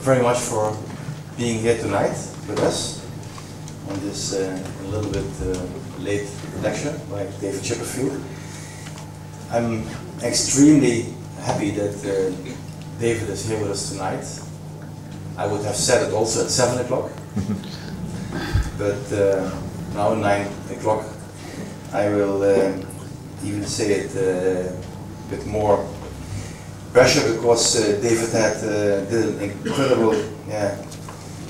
very much for being here tonight with us on this a little bit late lecture by David Chipperfield. I'm extremely happy that David is here with us tonight. I would have said it also at 7 o'clock, but now 9 o'clock I will even say it with more pressure, because David did an incredible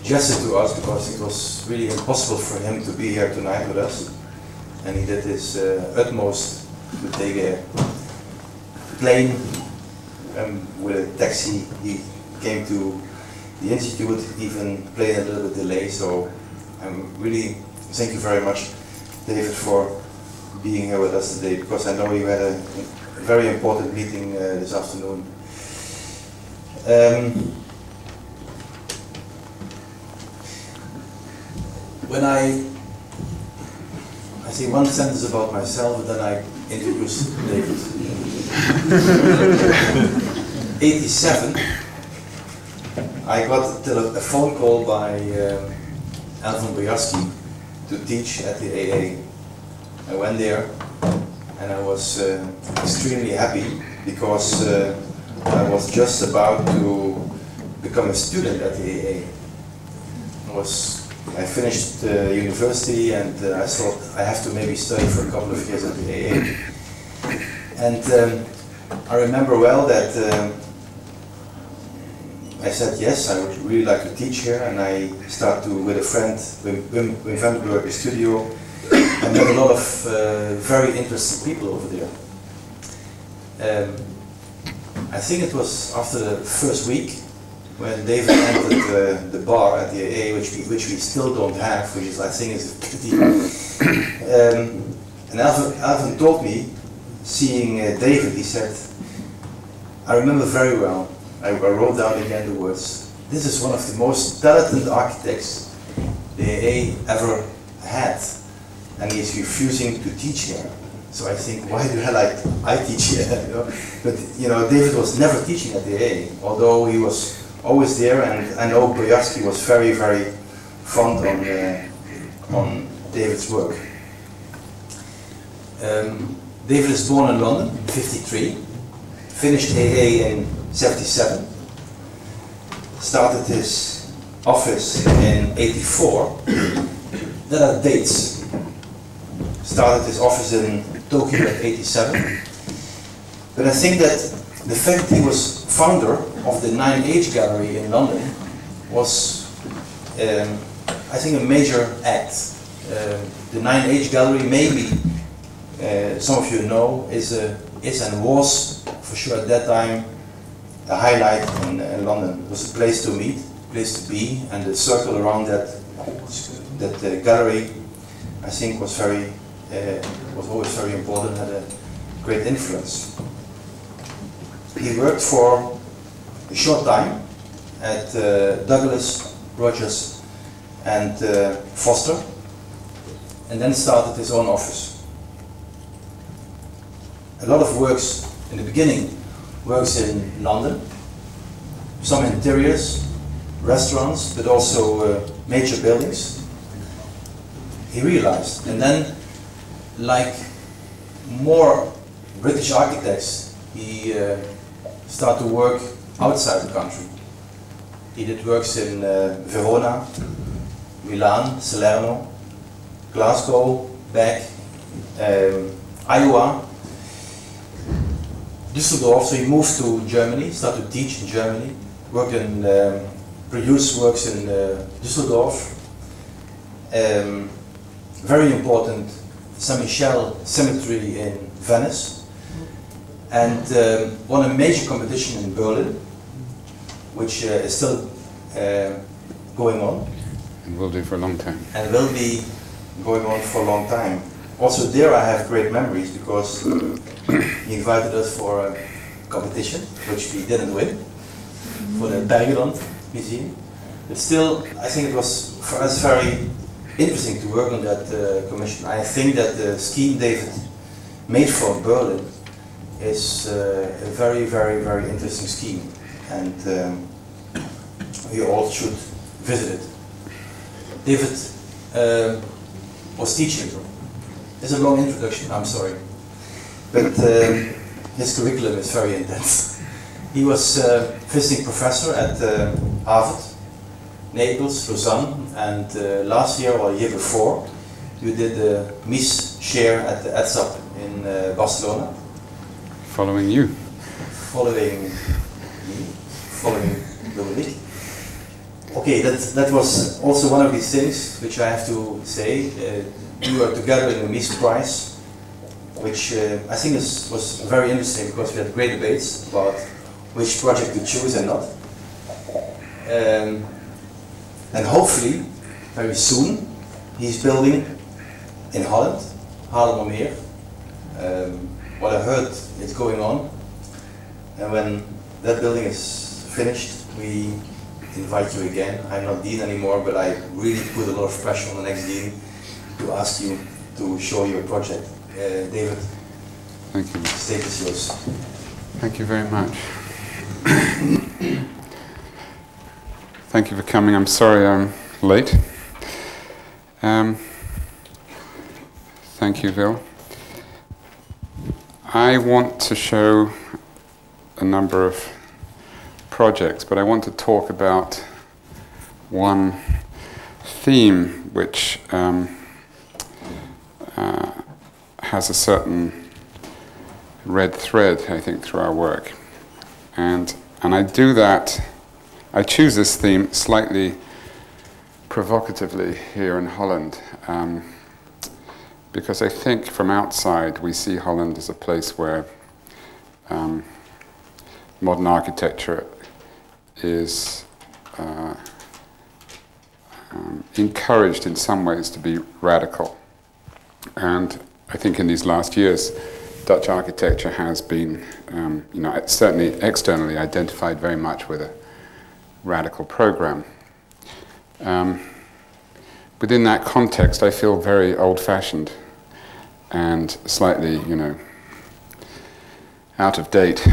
gesture to us, because it was really impossible for him to be here tonight with us, and he did his utmost to take a plane with a taxi. He came to the institute, even played a little bit delay. So I'm really thank you very much, David, for being here with us today, because I know you had a very important meeting this afternoon. When I say one sentence about myself, then I introduce David. 87, I got a phone call by Alvin Boyarsky to teach at the AA. I went there and I was extremely happy, because I was just about to become a student at the AA. I finished university, and I thought I have to maybe study for a couple of years at the AA. And I remember well that I said yes, I would really like to teach here, and I started with a friend, Wim Vandenberg, a studio. I met a lot of very interesting people over there. I think it was after the first week when David entered the bar at the AA, which we still don't have, which is, I think, is a pity. And Alvin told me, seeing David, he said, I remember very well, I wrote down again the words, this is one of the most talented architects the AA ever had, and he is refusing to teach here. So I think, why do I teach here? You know? But you know, David was never teaching at the AA, although he was always there, and I know Boyarsky was very, very fond on David's work. David is born in London in '53, finished AA in '77, started his office in '84. There are dates. Started his office in Tokyo in '87. But I think that the fact he was founder of the 9H Gallery in London was, I think, a major act. The 9H Gallery, maybe some of you know, is and was for sure at that time a highlight in London. It was a place to meet, a place to be, and the circle around that gallery, I think, was always very important, had a great influence. He worked for a short time at Douglas, Rogers and Foster, and then started his own office. A lot of works in the beginning, works in London, some interiors, restaurants, but also major buildings. He realized, and then, like more British architects, he started to work outside the country. He did works in Verona, Milan, Salerno, Glasgow, back, Iowa, Düsseldorf. So he moved to Germany, started to teach in Germany, worked in, produced works in Düsseldorf. Very important Saint-Michel Cemetery in Venice, and won a major competition in Berlin, which is still going on. And will do for a long time. And will be going on for a long time. Also there I have great memories, because he invited us for a competition, which we didn't win, for the Bergeland Museum. But still, I think it was for us very interesting to work on that commission. I think that the scheme David made for Berlin is a very, very, very interesting scheme. And you all should visit it. David was teaching. It's a long introduction, I'm sorry. But his curriculum is very intense. He was visiting professor at Harvard, Naples, Lausanne, and last year or year before, you did a Mies share at the ETSAP in Barcelona. Following you. Following me, following Dominique. Okay, that was also one of these things which I have to say. We were together in the Mies Prize, which I think was very interesting because we had great debates about which project to choose and not. And hopefully, very soon, he's building in Holland, Haarlemmermeer. What I heard is going on. And when that building is finished, we invite you again. I'm not dean anymore, but I really put a lot of pressure on the next dean to ask you to show your project. David, thank you. The stage is yours. Thank you very much. Thank you for coming. I'm sorry I'm late. Thank you, Vil. I want to show a number of projects, but I want to talk about one theme which has a certain red thread, I think, through our work. And I do that, I choose this theme slightly provocatively here in Holland, because I think from outside we see Holland as a place where modern architecture is encouraged in some ways to be radical. And I think in these last years, Dutch architecture has been, certainly externally identified very much with a radical program. Within that context, I feel very old-fashioned and slightly, out of date.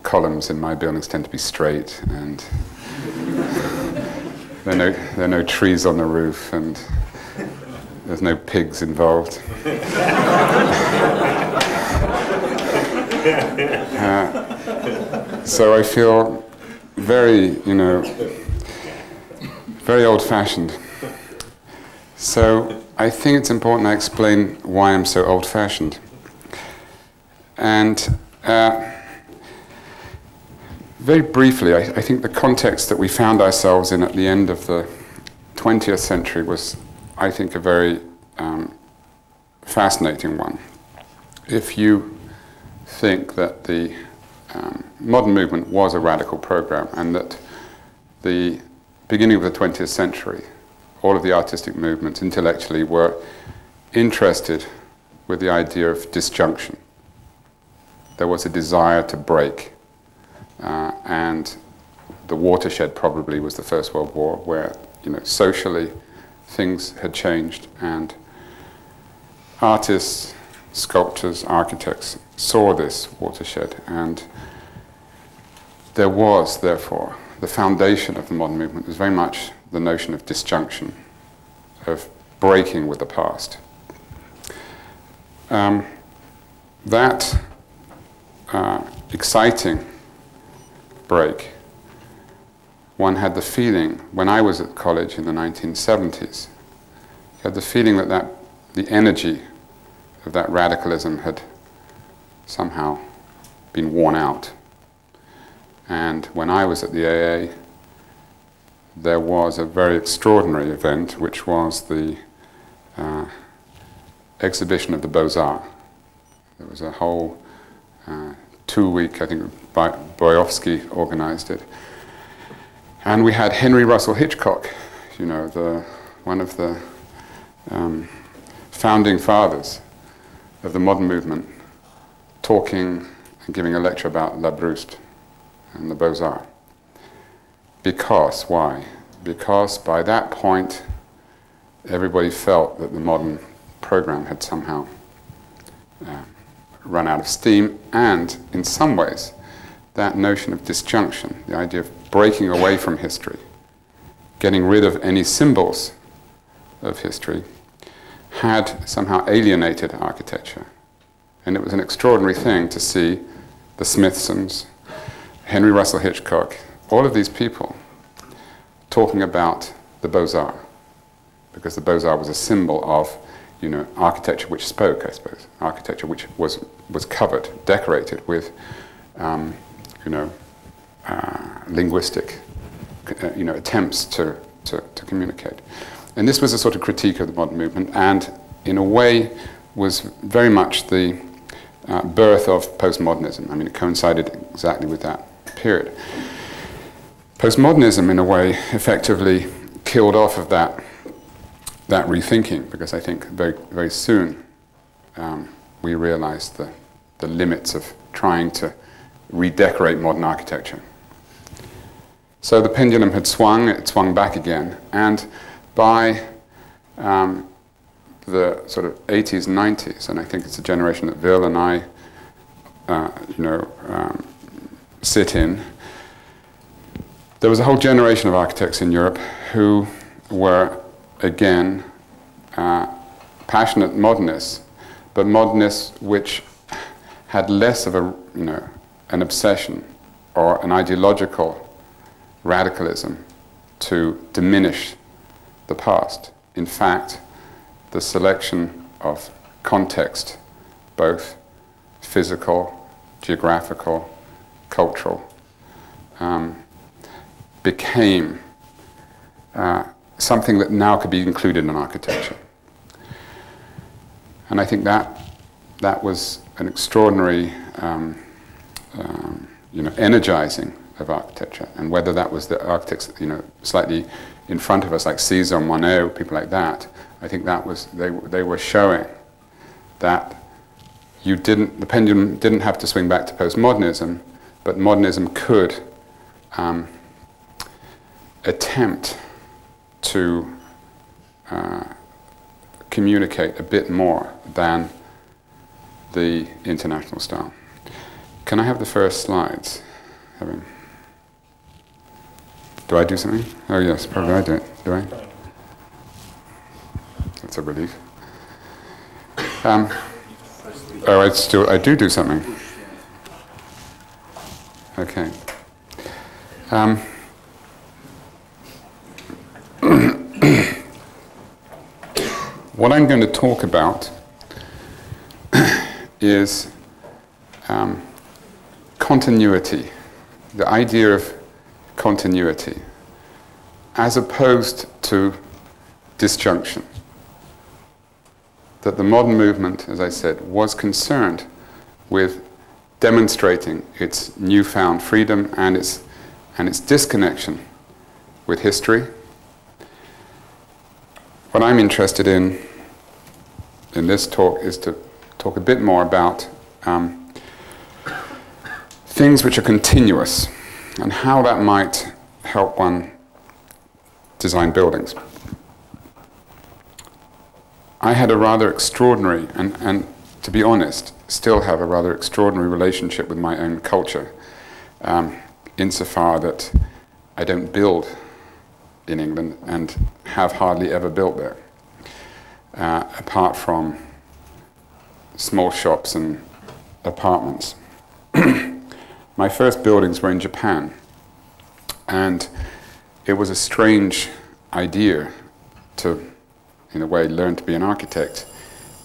Columns in my buildings tend to be straight, and there are no trees on the roof, and there's no pigs involved. So I feel very, very old-fashioned. So I think it's important I explain why I'm so old-fashioned. And very briefly, I think the context that we found ourselves in at the end of the 20th century was, I think, a very fascinating one. If you think that the modern movement was a radical program, and that the beginning of the 20th century, all of the artistic movements intellectually were interested with the idea of disjunction. There was a desire to break. And the watershed probably was the First World War, where socially things had changed, and artists, sculptors, architects saw this watershed, and there was, therefore, the foundation of the modern movement was very much the notion of disjunction, of breaking with the past. That exciting break, one had the feeling, when I was at college in the 1970s, you had the feeling that the energy of that radicalism had somehow been worn out. And when I was at the AA, there was a very extraordinary event, which was the exhibition of the Beaux-Arts. There was a whole 2-week, I think Boyovsky organized it. And we had Henry Russell Hitchcock, one of the founding fathers of the modern movement, talking and giving a lecture about La Brouste and the Beaux-Arts. Because, why? Because by that point, everybody felt that the modern program had somehow run out of steam, and in some ways, that notion of disjunction, the idea of breaking away from history, getting rid of any symbols of history, had somehow alienated architecture. And it was an extraordinary thing to see the Smithsons, Henry Russell Hitchcock, all of these people talking about the Beaux-Arts, because the Beaux-Arts was a symbol of, you know, architecture which spoke, I suppose, architecture which was covered, decorated with, you know, linguistic, you know, attempts to communicate. And this was a sort of critique of the modern movement, and in a way was very much the birth of postmodernism. I mean, it coincided exactly with that period. Postmodernism, in a way, effectively killed off of that rethinking, because I think very, very soon we realized the limits of trying to redecorate modern architecture. So the pendulum had swung, it swung back again, and by the sort of 80s and 90s, and I think it's a generation that Will and I, you know, sit in, there was a whole generation of architects in Europe who were, again, passionate modernists, but modernists which had less of a, you know, an obsession or an ideological radicalism to diminish the past. In fact, the selection of context, both physical, geographical, cultural, became something that now could be included in architecture. And I think that was an extraordinary, you know, energizing of architecture. And whether that was the architects, you know, slightly in front of us, like César, Monet, people like that, I think that was, they were showing that the pendulum didn't have to swing back to postmodernism, but modernism could attempt to communicate a bit more than the international style. Can I have the first slides? Do I do something? Oh yes, probably I do it. Do I? That's a relief. Oh, I do something. Okay. What I'm going to talk about is continuity, the idea of continuity, as opposed to disjunction. That the modern movement, as I said, was concerned with demonstrating its newfound freedom and its disconnection with history. What I'm interested in this talk is to talk a bit more about things which are continuous and how that might help one design buildings. I had a rather extraordinary, and to be honest, still have a rather extraordinary relationship with my own culture, insofar that I don't build in England and have hardly ever built there, apart from small shops and apartments. My first buildings were in Japan, and it was a strange idea to, in a way, learn to be an architect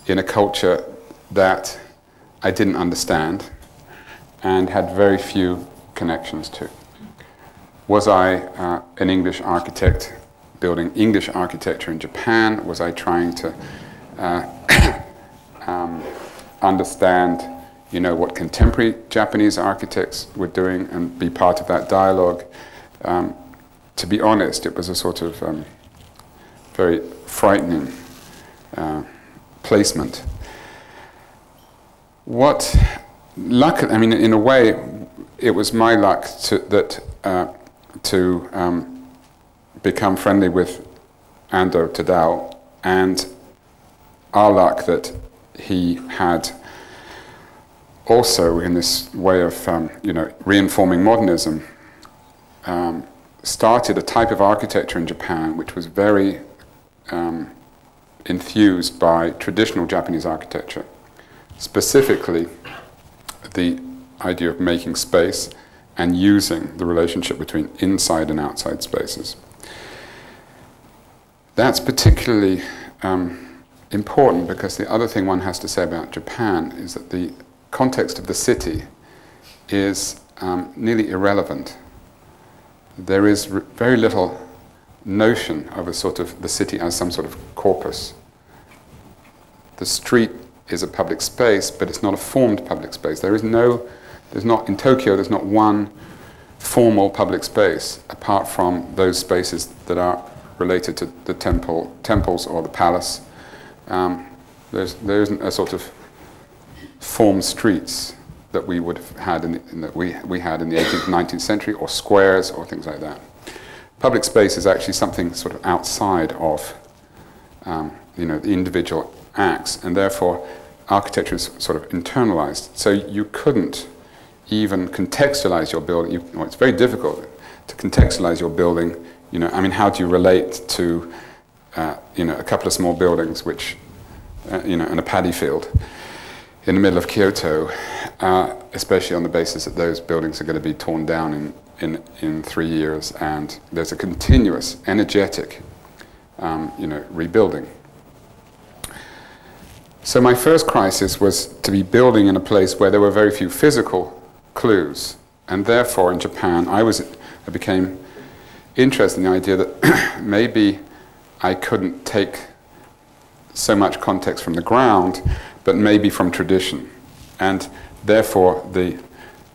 in a culture that I didn't understand and had very few connections to. Was I an English architect building English architecture in Japan? Was I trying to understand, you know, what contemporary Japanese architects were doing and be part of that dialogue? To be honest, it was a sort of very frightening placement. What luck, I mean, in a way, it was my luck to become friendly with Ando Tadao, and our luck that he had also, in this way of you know, reinforming modernism, started a type of architecture in Japan which was very enthused by traditional Japanese architecture, specifically the idea of making space and using the relationship between inside and outside spaces. That's particularly important because the other thing one has to say about Japan is that the context of the city is nearly irrelevant. There is very little notion of a sort of the city as some sort of corpus. The street is a public space, but it's not a formed public space. There's not, in Tokyo, there's not one formal public space apart from those spaces that are related to the temples or the palace. There isn't a sort of formed streets that we would have had we had in the 18th, 19th century, or squares or things like that. Public space is actually something sort of outside of the individual acts, and therefore architecture is sort of internalized. So you couldn't even contextualize your building. It's very difficult to contextualize your building. How do you relate to a couple of small buildings, which and a paddy field in the middle of Kyoto, especially on the basis that those buildings are going to be torn down in 3 years, and there's a continuous, energetic, rebuilding. So my first crisis was to be building in a place where there were very few physical clues, and therefore in Japan I became interested in the idea that maybe I couldn't take so much context from the ground, but maybe from tradition, and therefore the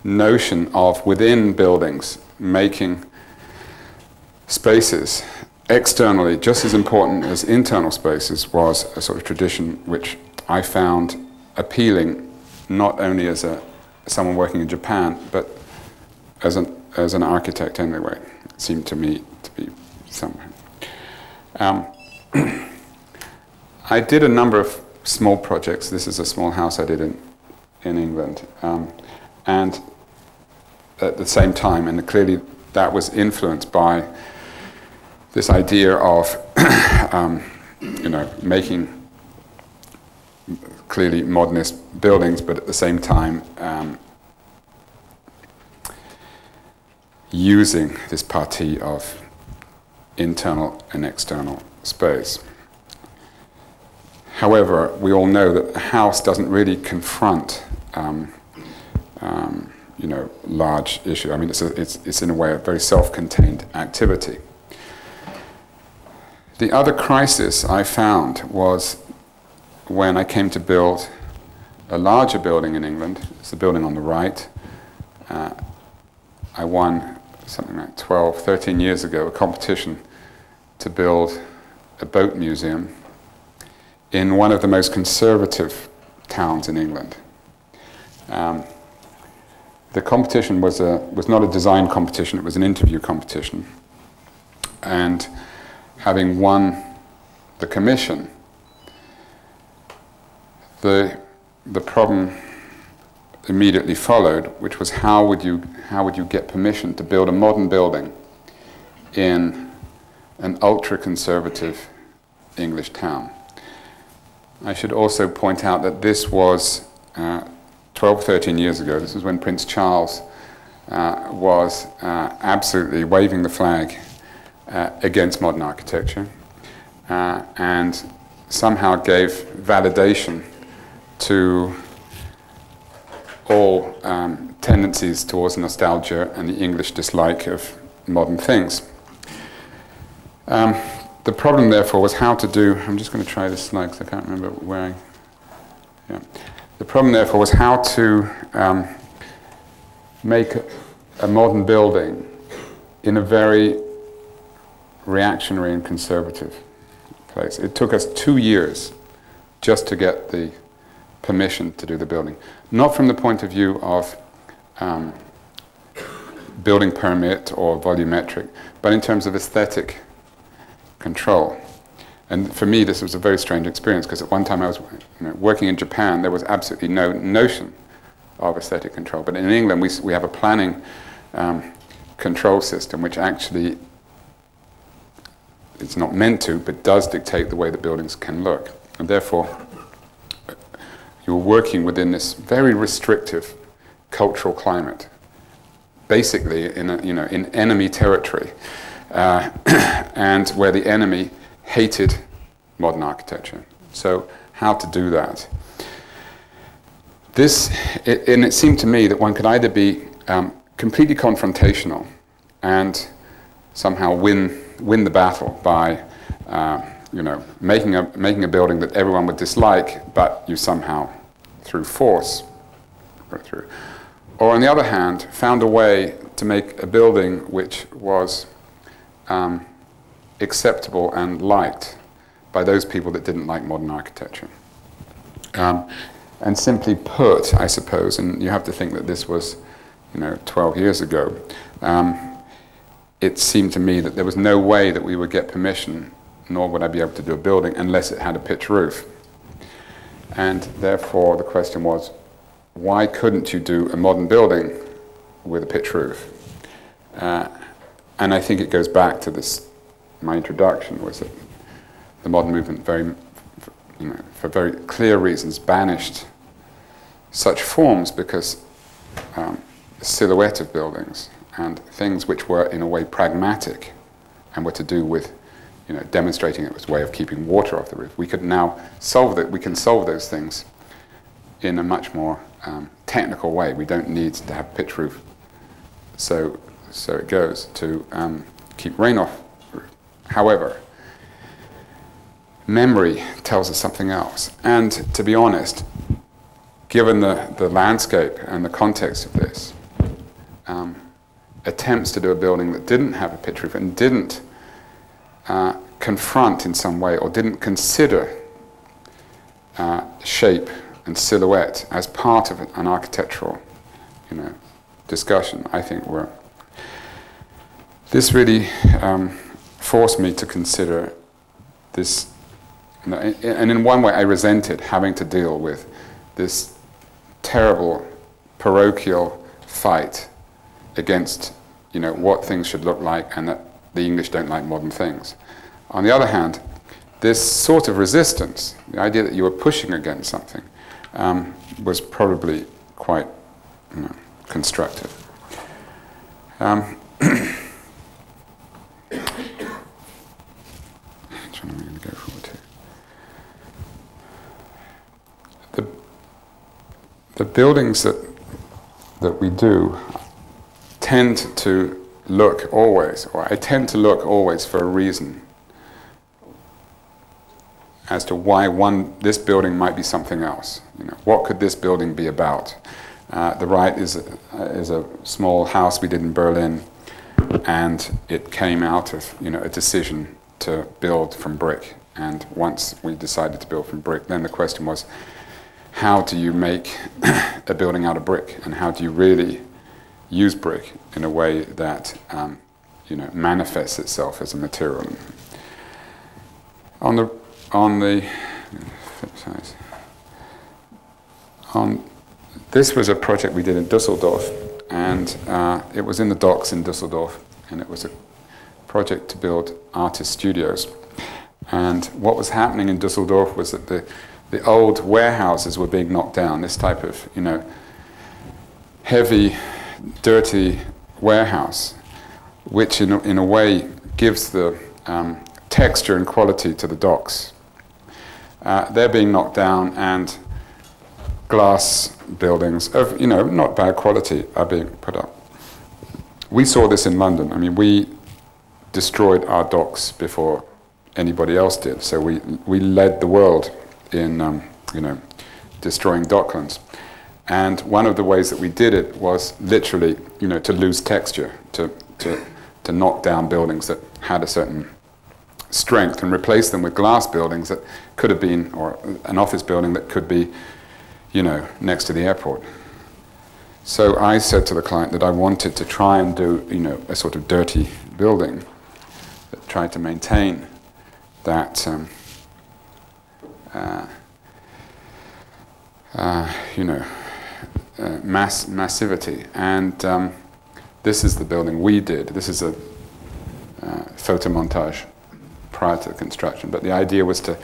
notion of within buildings making spaces externally just as important as internal spaces was a sort of tradition which I found appealing, not only as someone working in Japan, but as an architect anyway. It seemed to me to be somewhere. I did a number of small projects. This is a small house I did in England, and at the same time, and clearly that was influenced by this idea of making clearly modernist buildings, but at the same time using this partie of internal and external space. However, we all know that the house doesn't really confront large issue. I mean, it's in a way a very self-contained activity. The other crisis I found was when I came to build a larger building in England. It's the building on the right. I won something like 12, 13 years ago a competition to build a boat museum in one of the most conservative towns in England. The competition was not a design competition, it was an interview competition. And having won the commission, the problem immediately followed, which was how would you get permission to build a modern building in an ultra-conservative English town. I should also point out that this was 12, 13 years ago. This was when Prince Charles was absolutely waving the flag against modern architecture and somehow gave validation to all tendencies towards nostalgia and the English dislike of modern things. The problem, therefore, was how to do... I'm just going to try this slide because I can't remember where The problem, therefore, was how to make a modern building in a very reactionary and conservative place. It took us 2 years just to get the permission to do the building. Not from the point of view of building permit or volumetric, but in terms of aesthetic control. And for me, this was a very strange experience, because at one time I was working in Japan, there was absolutely no notion of aesthetic control. But in England, we have a planning control system which actually, it's not meant to, but does dictate the way the buildings can look. And therefore, you're working within this very restrictive cultural climate, basically in enemy territory, and where the enemy hated modern architecture. So how to do that? And it seemed to me that one could either be completely confrontational and somehow win the battle by making a building that everyone would dislike, but you somehow, through force, go through. Or on the other hand, found a way to make a building which was acceptable and liked by those people that didn't like modern architecture. And simply put, I suppose, and you have to think that this was 12 years ago, it seemed to me that there was no way that we would get permission, nor would I be able to do a building unless it had a pitch roof. And therefore the question was, why couldn't you do a modern building with a pitch roof? And I think it goes back to this, my introduction was that the modern movement for very clear reasons banished such forms because the silhouette of buildings and things which were in a way pragmatic and were to do with demonstrating it was a way of keeping water off the roof. We could now solve that. We can solve those things in a much more technical way. We don't need to have pitch roof. So it goes to keep rain off the roof. However, memory tells us something else. And to be honest, given the landscape and the context of this, attempts to do a building that didn't have a pitch roof and didn't confront in some way or didn't consider shape and silhouette as part of an architectural discussion, I think this really forced me to consider this, and in one way I resented having to deal with this terrible parochial fight against what things should look like and that the English don't like modern things. On the other hand, this sort of resistance, the idea that you were pushing against something, was probably quite constructive. I'm trying to really go forward here. The buildings that we do tend to look always, or I tend to look always for a reason as to why this building might be something else. What could this building be about? The right is a small house we did in Berlin, and it came out of a decision to build from brick. And once we decided to build from brick, then the question was, how do you make a building out of brick, and how do you really use brick in a way that manifests itself as a material? On the flip side, this was a project we did in Düsseldorf, and it was in the docks in Düsseldorf, and it was a project to build artist studios. And what was happening in Düsseldorf was that the old warehouses were being knocked down. This type of heavy, dirty warehouse, which in a way gives the texture and quality to the docks. They're being knocked down, and glass buildings of not bad quality are being put up. We saw this in London. I mean, we destroyed our docks before anybody else did. So we led the world in destroying docklands. And one of the ways that we did it was literally to lose texture, to knock down buildings that had a certain strength and replace them with glass buildings that could have been, or an office building that could be next to the airport. So I said to the client that I wanted to try and do a sort of dirty building that tried to maintain that massivity. And this is the building we did. This is a photo montage prior to the construction. But the idea was to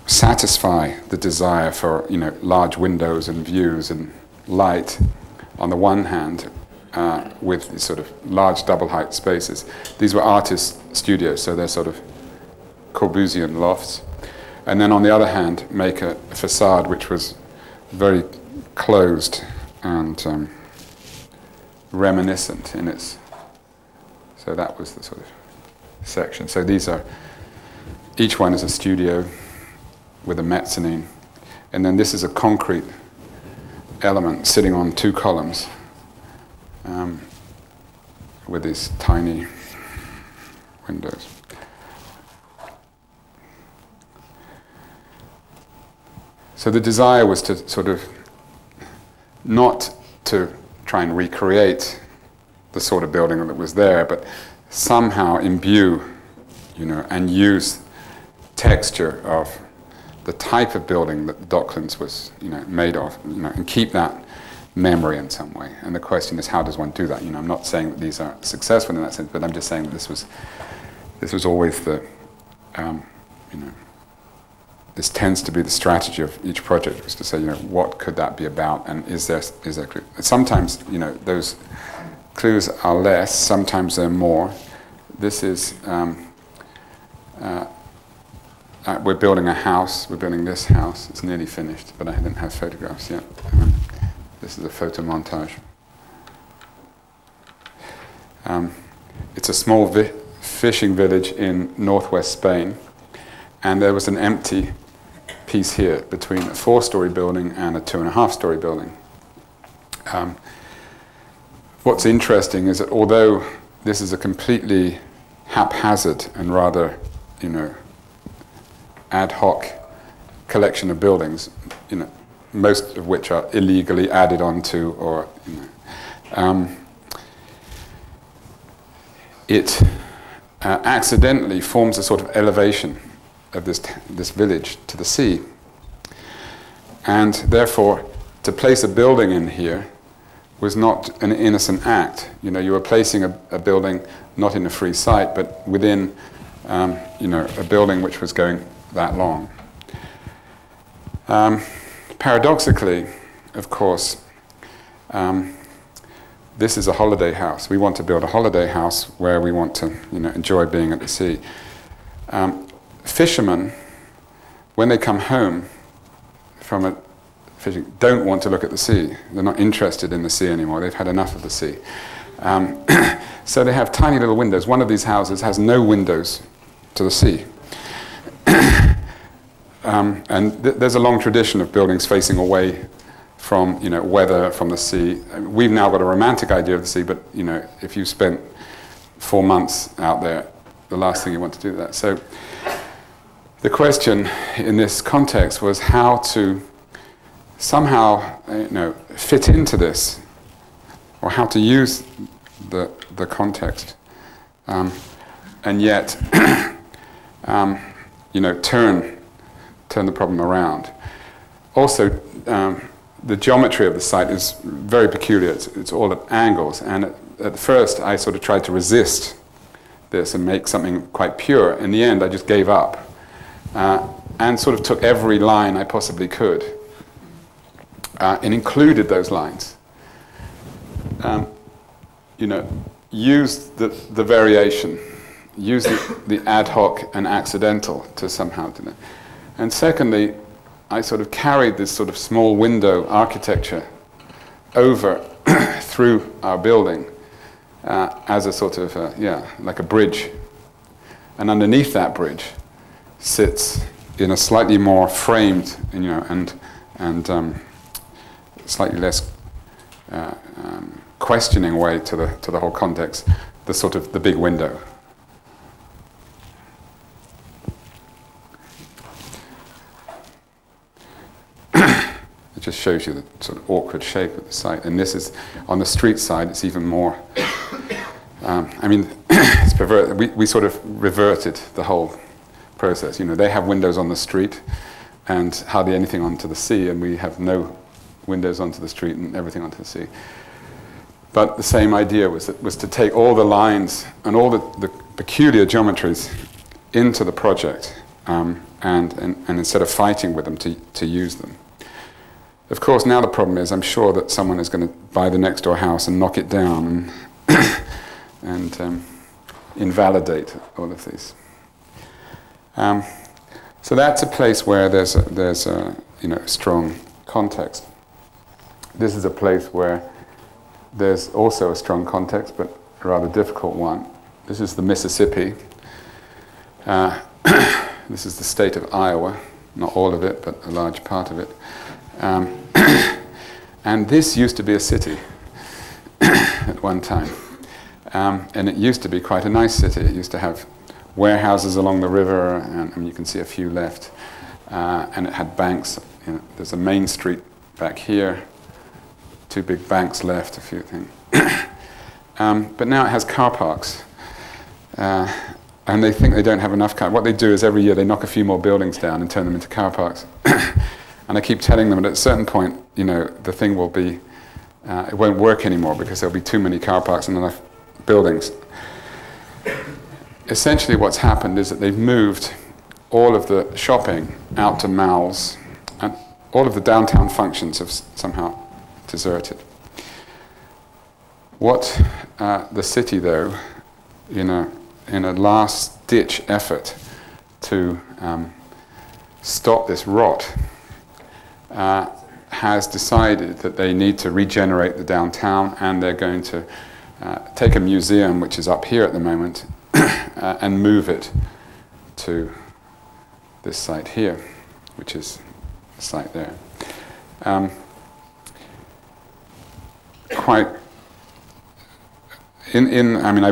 satisfy the desire for, you know, large windows and views and light on the one hand, with these sort of large double height spaces. These were artist studios, so they're sort of Corbusian lofts. And then on the other hand, make a facade which was very closed and reminiscent in its. So that was the sort of section. So these are, each one is a studio with a mezzanine. And then this is a concrete element sitting on two columns with these tiny windows. So the desire was to sort of not to try and recreate the sort of building that was there, but somehow imbue, you know, and use texture of the type of building that the Docklands was, you know, made of, you know, and keep that memory in some way. And the question is, how does one do that? You know, I'm not saying that these are successful in that sense, but I'm just saying that this was always the, you know, this tends to be the strategy of each project, was to say, you know, what could that be about, and is there clue? Sometimes, you know, those clues are less, sometimes they're more. This is, we're building a house, we're building this house, it's nearly finished, but I didn't have photographs yet. This is a photo montage. It's a small fishing village in northwest Spain, and there was an empty piece here between a 4-story building and a 2.5-story building. What's interesting is that although this is a completely haphazard and rather, you know, ad hoc collection of buildings, you know, most of which are illegally added onto, or, you know, it accidentally forms a sort of elevation of this village to the sea, and therefore to place a building in here was not an innocent act. You know, you were placing a building not in a free site, but within, you know, a building which was going that long. Paradoxically, of course, this is a holiday house. We want to build a holiday house where we want to, you know, enjoy being at the sea. Fishermen, when they come home from fishing, don't want to look at the sea. They're not interested in the sea anymore. They've had enough of the sea. So they have tiny little windows. One of these houses has no windows to the sea. And there's a long tradition of buildings facing away from, you know, weather, from the sea. We've now got a romantic idea of the sea, but, you know, if you spent 4 months out there, the last thing you want to do that. So the question in this context was how to somehow, you know, fit into this, or how to use the context, and yet, you know, turn the problem around. Also, the geometry of the site is very peculiar. It's all at angles, and at first I sort of tried to resist this and make something quite pure. In the end, I just gave up and sort of took every line I possibly could and included those lines. You know, used the variation, used the ad hoc and accidental to somehow do that. And secondly, I sort of carried this sort of small window architecture over through our building as a sort of, like a bridge. And underneath that bridge sits in a slightly more framed, you know, and slightly less questioning way to the whole context, the sort of the big window. It just shows you the sort of awkward shape of the site. And this is, on the street side, it's even more, I mean, it's perverted. We sort of reverted the whole process. You know, they have windows on the street and hardly anything onto the sea, and we have no windows onto the street and everything onto the sea. But the same idea was to take all the lines and all the peculiar geometries into the project, and instead of fighting with them, to use them. Of course, now the problem is, I'm sure that someone is going to buy the next door house and knock it down and invalidate all of these. So that's a place where there's a strong context. This is a place where there's also a strong context, but a rather difficult one. This is the Mississippi. This is the state of Iowa, not all of it, but a large part of it. And this used to be a city at one time. And it used to be quite a nice city. It used to have warehouses along the river, and you can see a few left. And it had banks. There's a main street back here, 2 big banks left, a few things. But now it has car parks. And they think they don't have enough cars. What they do is every year they knock a few more buildings down and turn them into car parks. And I keep telling them that at a certain point, the thing will be, it won't work anymore because there'll be too many car parks and enough buildings. Essentially what's happened is that they've moved all of the shopping out to malls, and all of the downtown functions have somehow deserted. What the city, though, in a last-ditch effort to stop this rot, has decided that they need to regenerate the downtown, and they're going to take a museum, which is up here at the moment, and move it to this site here, which is the site there. I've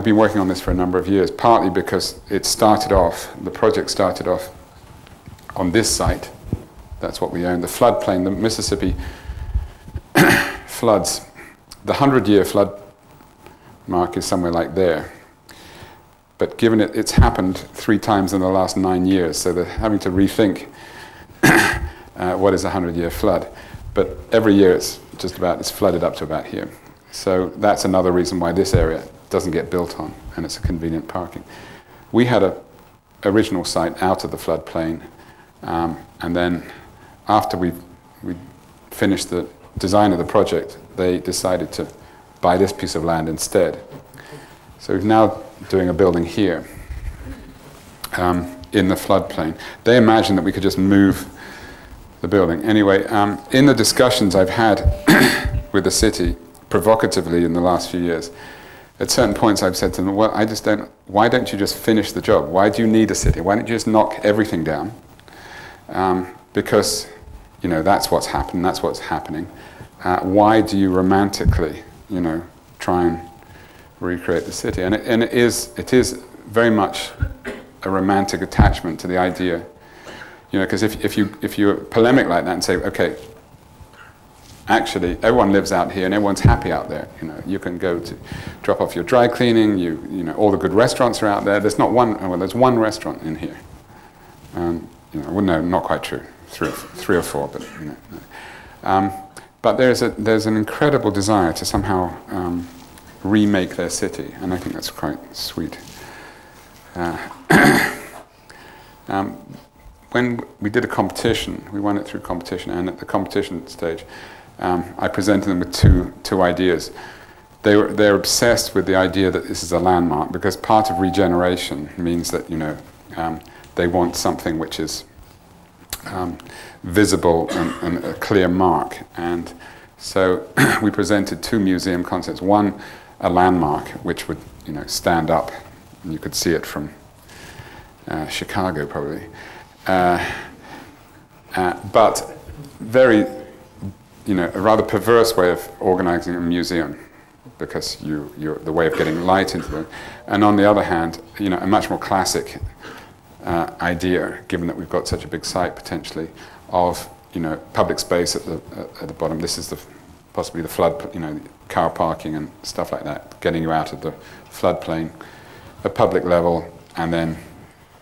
been working on this for a number of years, partly because the project started off on this site. That's what we own. The floodplain, the Mississippi floods, the 100-year flood mark is somewhere like there. But given it's happened 3 times in the last 9 years, so they're having to rethink what is a 100-year flood. But every year it's flooded up to about here. So that's another reason why this area doesn't get built on, and it's a convenient parking. We had an original site out of the floodplain, and then after we finished the design of the project, they decided to buy this piece of land instead. So we're now doing a building here in the floodplain. They imagined that we could just move the building. Anyway, in the discussions I've had with the city, provocatively in the last few years, at certain points I've said to them, well, why don't you just finish the job? Why do you need a city? Why don't you just knock everything down? Because, that's what's happened, that's what's happening. Why do you romantically, try and recreate the city? And it is very much a romantic attachment to the idea, because if you polemic like that and say, okay, actually, everyone lives out here and everyone's happy out there. You can go to drop off your dry cleaning. All the good restaurants are out there. There's not one. Well, there's one restaurant in here. Well, no, not quite true. Three or four, but but there's an incredible desire to somehow remake their city, and I think that's quite sweet. When we did a competition, we won it through competition, and at the competition stage, I presented them with two ideas. They're obsessed with the idea that this is a landmark, because part of regeneration means that they want something which is visible and a clear mark. And so we presented 2 museum concepts. One, a landmark which would stand up, and you could see it from Chicago probably, but very a rather perverse way of organizing a museum, because you're the way of getting light into them. And on the other hand, a much more classic idea, given that we've got such a big site potentially, of public space at the bottom. This is possibly the flood, car parking and stuff like that, getting you out of the floodplain, a public level, and then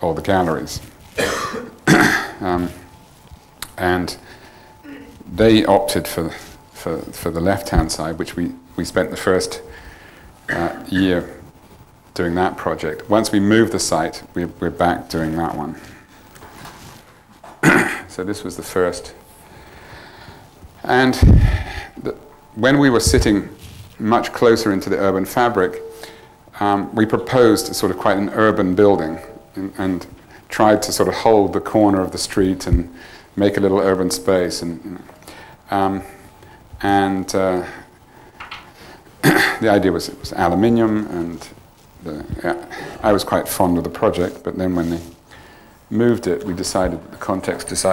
all the galleries. And they opted for for the left-hand side, which we spent the first year doing that project. Once we moved the site, we're back doing that one. So this was the first. And when we were sitting much closer into the urban fabric, we proposed sort of quite an urban building and tried to sort of hold the corner of the street and make a little urban space. And the idea was it was aluminium, and I was quite fond of the project, but then when they moved it, we decided the context what's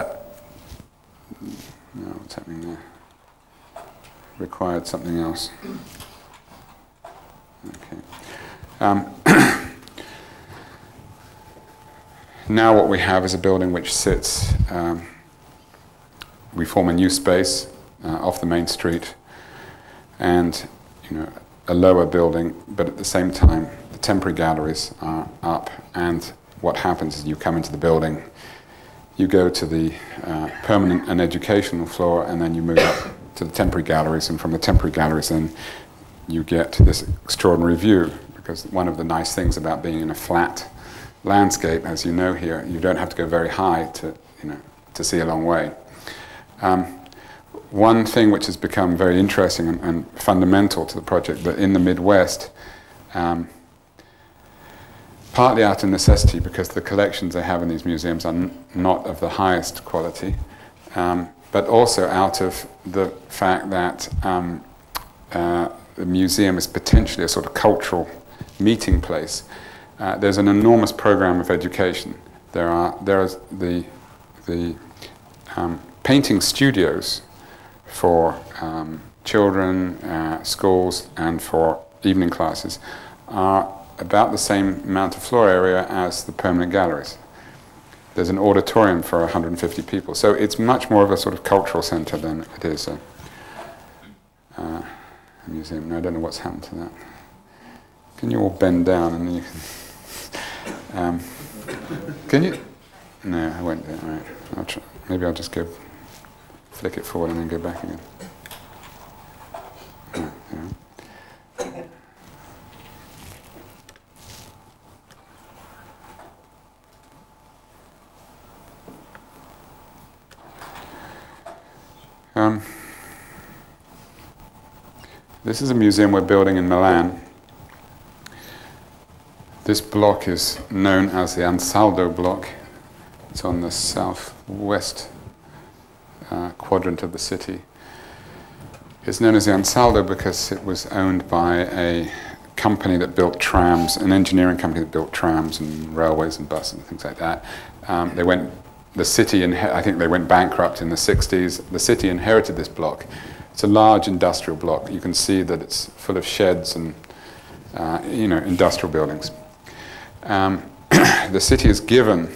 happening there? Required something else. Okay. Now what we have is a building which sits, we form a new space off the main street, and a lower building, but at the same time the temporary galleries are up, and what happens is you come into the building, you go to the permanent and educational floor, and then you move up to the temporary galleries, and from the temporary galleries then you get this extraordinary view, because one of the nice things about being in a flat landscape, as you know here, you don't have to go very high to see a long way. One thing which has become very interesting and fundamental to the project, that in the Midwest, partly out of necessity, because the collections they have in these museums are not of the highest quality, but also out of the fact that the museum is potentially a sort of cultural meeting place. There's an enormous program of education. There are the painting studios for children, schools, and for evening classes are about the same amount of floor area as the permanent galleries. There's an auditorium for 150 people, so it's much more of a sort of cultural centre than it is a museum. No, I don't know what's happened to that. Can you all bend down and then you can... can you? No, I won't do it. All right. I'll try. Maybe I'll just go flick it forward and then go back again. This is a museum we're building in Milan. This block is known as the Ansaldo block. It's on the southwest quadrant of the city. It's known as the Ansaldo because it was owned by a company that built trams, an engineering company that built trams and railways and buses and things like that. I think they went bankrupt in the 60s. The city inherited this block. It's a large industrial block. You can see that it's full of sheds and industrial buildings. The city has given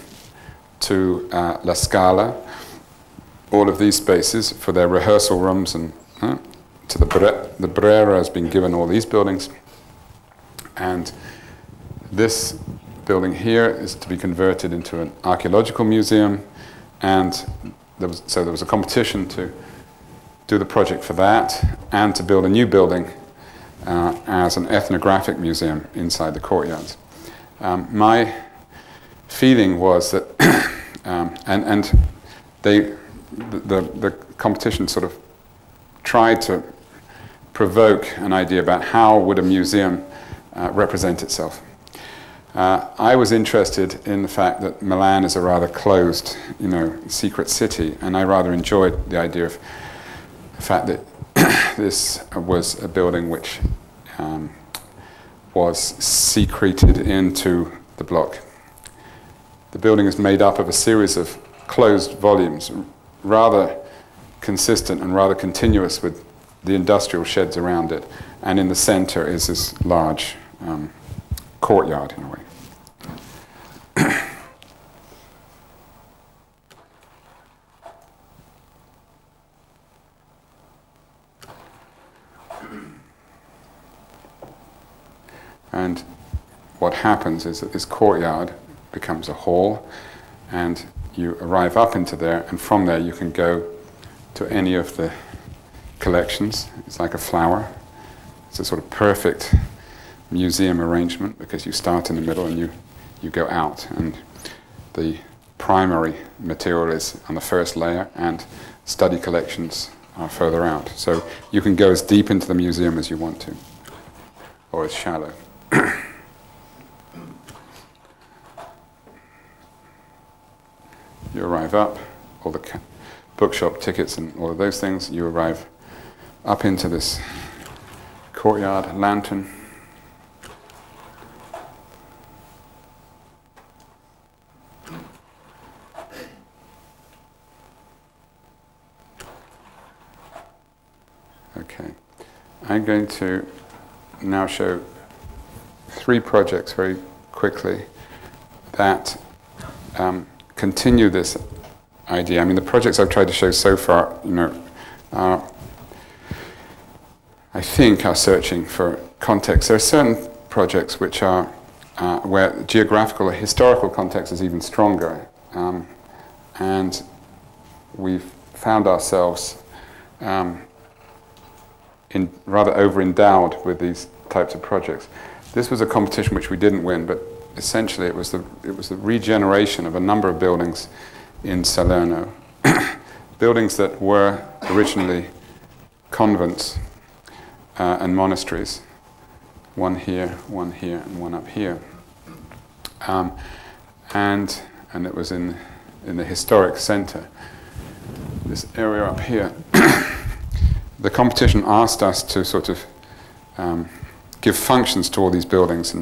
to La Scala all of these spaces for their rehearsal rooms, and to the Brera has been given all these buildings. And this building here is to be converted into an archaeological museum, and there was a competition to do the project for that and to build a new building as an ethnographic museum inside the courtyards. My feeling was that, the competition sort of tried to provoke an idea about how would a museum represent itself. I was interested in the fact that Milan is a rather closed, secret city, and I rather enjoyed the idea of the fact that this was a building which was secreted into the block. The building is made up of a series of closed volumes, rather consistent and rather continuous with the industrial sheds around it, and in the center is this large courtyard in a way. And what happens is that this courtyard becomes a hall, and you arrive up into there, and from there you can go to any of the collections. It's like a flower. It's a sort of perfect museum arrangement because you start in the middle and you go out. And the primary material is on the first layer and study collections are further out. So you can go as deep into the museum as you want to, or as shallow. You arrive up, all the bookshop tickets and all of those things, you arrive up into this courtyard, lantern. Okay, I'm going to now show 3 projects very quickly that continue this idea. I mean, the projects I've tried to show so far, I think are searching for context. There are certain projects which are where geographical or historical context is even stronger, and we've found ourselves rather over-endowed with these types of projects. This was a competition which we didn't win, but essentially it was the regeneration of a number of buildings in Salerno, buildings that were originally convents and monasteries, one here, and one up here, and it was in the historic center, this area up here. The competition asked us to sort of give functions to all these buildings,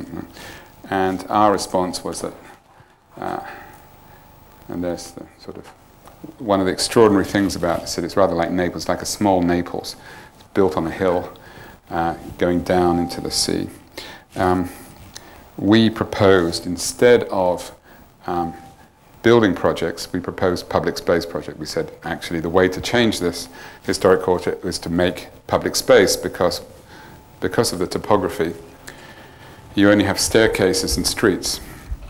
and our response was that, and there's the sort of one of the extraordinary things about the city. It's rather like Naples, like a small Naples. It's built on a hill, going down into the sea. We proposed, instead of building projects, we proposed public space project. We said, actually, the way to change this historic quarter is to make public space because of the topography. You only have staircases and streets,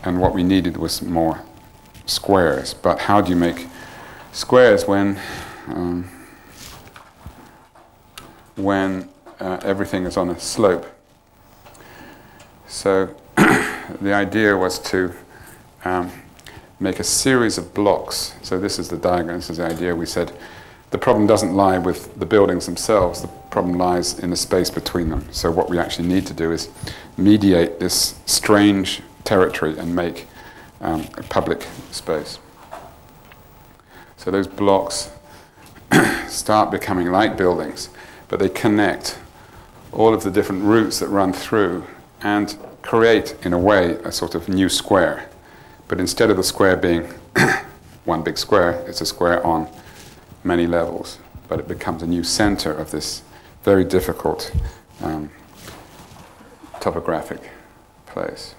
and what we needed was more squares. But how do you make squares when everything is on a slope? So the idea was to make a series of blocks. So this is the diagram, this is the idea. We said the problem doesn't lie with the buildings themselves, the problem lies in the space between them. So what we actually need to do is mediate this strange territory and make a public space. So those blocks start becoming like buildings, but they connect all of the different routes that run through and create, in a way, a sort of new square. But instead of the square being one big square, it's a square on many levels, but it becomes a new center of this very difficult topographic place.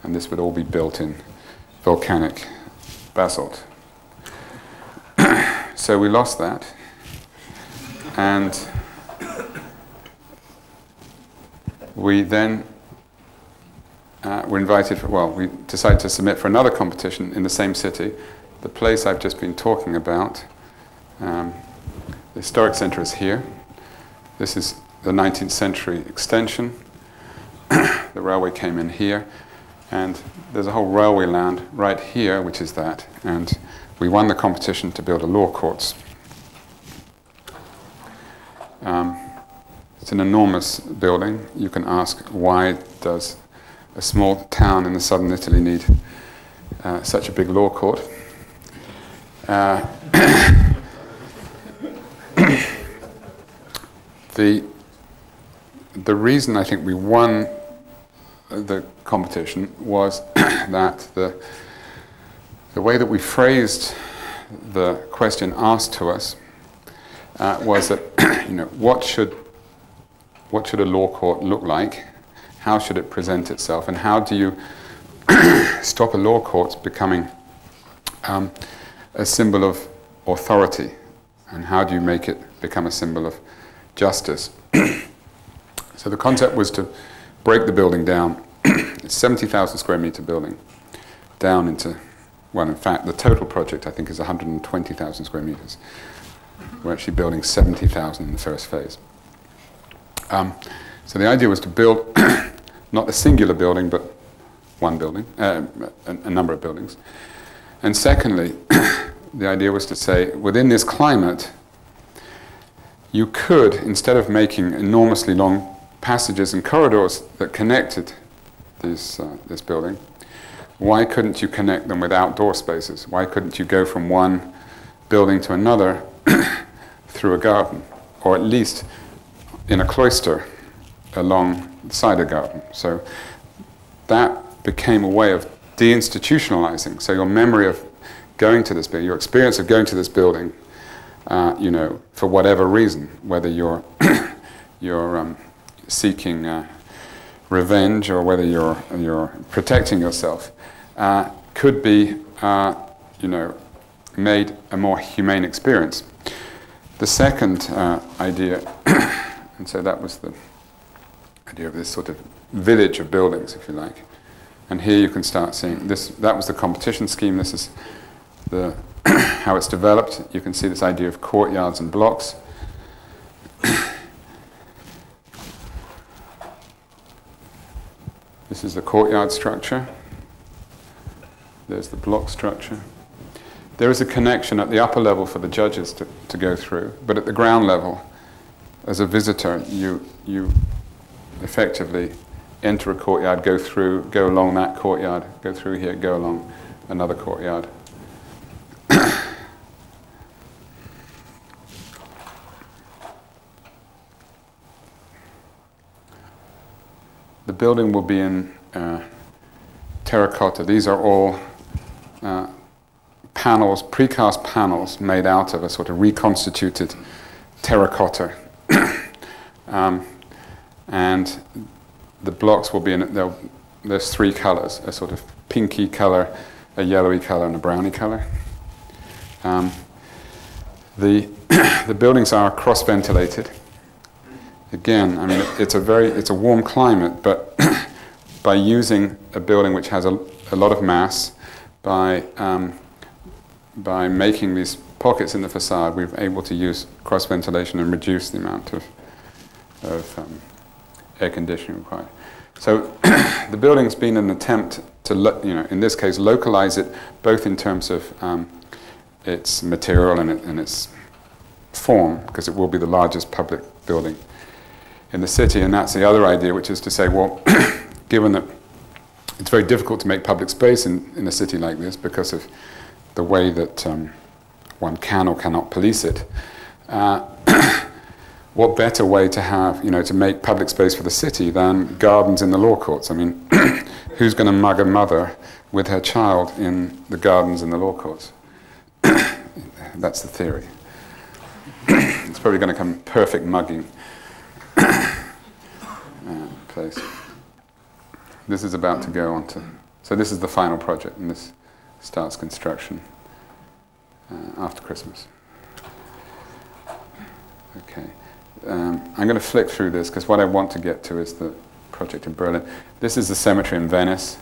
And this would all be built in volcanic basalt. So we lost that, and we then were invited we decided to submit for another competition in the same city. The place I've just been talking about, the historic center is here. This is the 19th century extension. The railway came in here, and there's a whole railway land right here, which is that. And we won the competition to build a law courts. It's an enormous building. You can ask, why does a small town in the southern Italy need such a big law court? The reason I think we won the competition was that the way that we phrased the question asked to us was that, what should a law court look like? How should it present itself? And how do you stop a law court becoming a symbol of authority? And how do you make it become a symbol of justice? So the concept was to break the building down. It's 70,000 square meter building down into, well, in fact, the total project I think is 120,000 square meters. We're actually building 70,000 in the first phase. So the idea was to build not a singular building, but one building, a number of buildings. And secondly, the idea was to say, within this climate, you could, instead of making enormously long passages and corridors that connected this building, why couldn't you connect them with outdoor spaces? Why couldn't you go from one building to another through a garden, or at least in a cloister alongside a garden? So that became a way of deinstitutionalizing. So your memory of going to this building, your experience of going to this building, you know, for whatever reason, whether you're seeking revenge or whether you're protecting yourself, could be, you know, made a more humane experience. The second idea, and so that was the idea of this sort of village of buildings, if you like. And here you can start seeing this. That was the competition scheme. This is the how it's developed. You can see this idea of courtyards and blocks. This is the courtyard structure. There's the block structure. There is a connection at the upper level for the judges to go through, but at the ground level, as a visitor, you effectively enter a courtyard, go through, go along that courtyard, go through here, go along another courtyard. The building will be in terracotta. These are all panels, precast panels made out of a sort of reconstituted terracotta. And the blocks will be in, there's three colors, a sort of pinky color, a yellowy color, and a browny color. The buildings are cross-ventilated. Again, I mean, it's a warm climate, but by using a building which has a lot of mass, by making these pockets in the facade, we're able to use cross-ventilation and reduce the amount of air conditioning required. So the building's been an attempt to, you know, in this case, localize it both in terms of its material and its form, because it will be the largest public building in the city, and that's the other idea, which is to say, well, given that it's very difficult to make public space in a city like this because of the way that one can or cannot police it, what better way to have, you know, to make public space for the city than gardens in the law courts? I mean, who's going to mug a mother with her child in the gardens in the law courts? That's the theory. It's probably going to come perfect mugging place. This is about to go on to, so this is the final project, and this starts construction after Christmas. Okay. I'm going to flick through this because what I want to get to is the project in Berlin. This is the cemetery in Venice.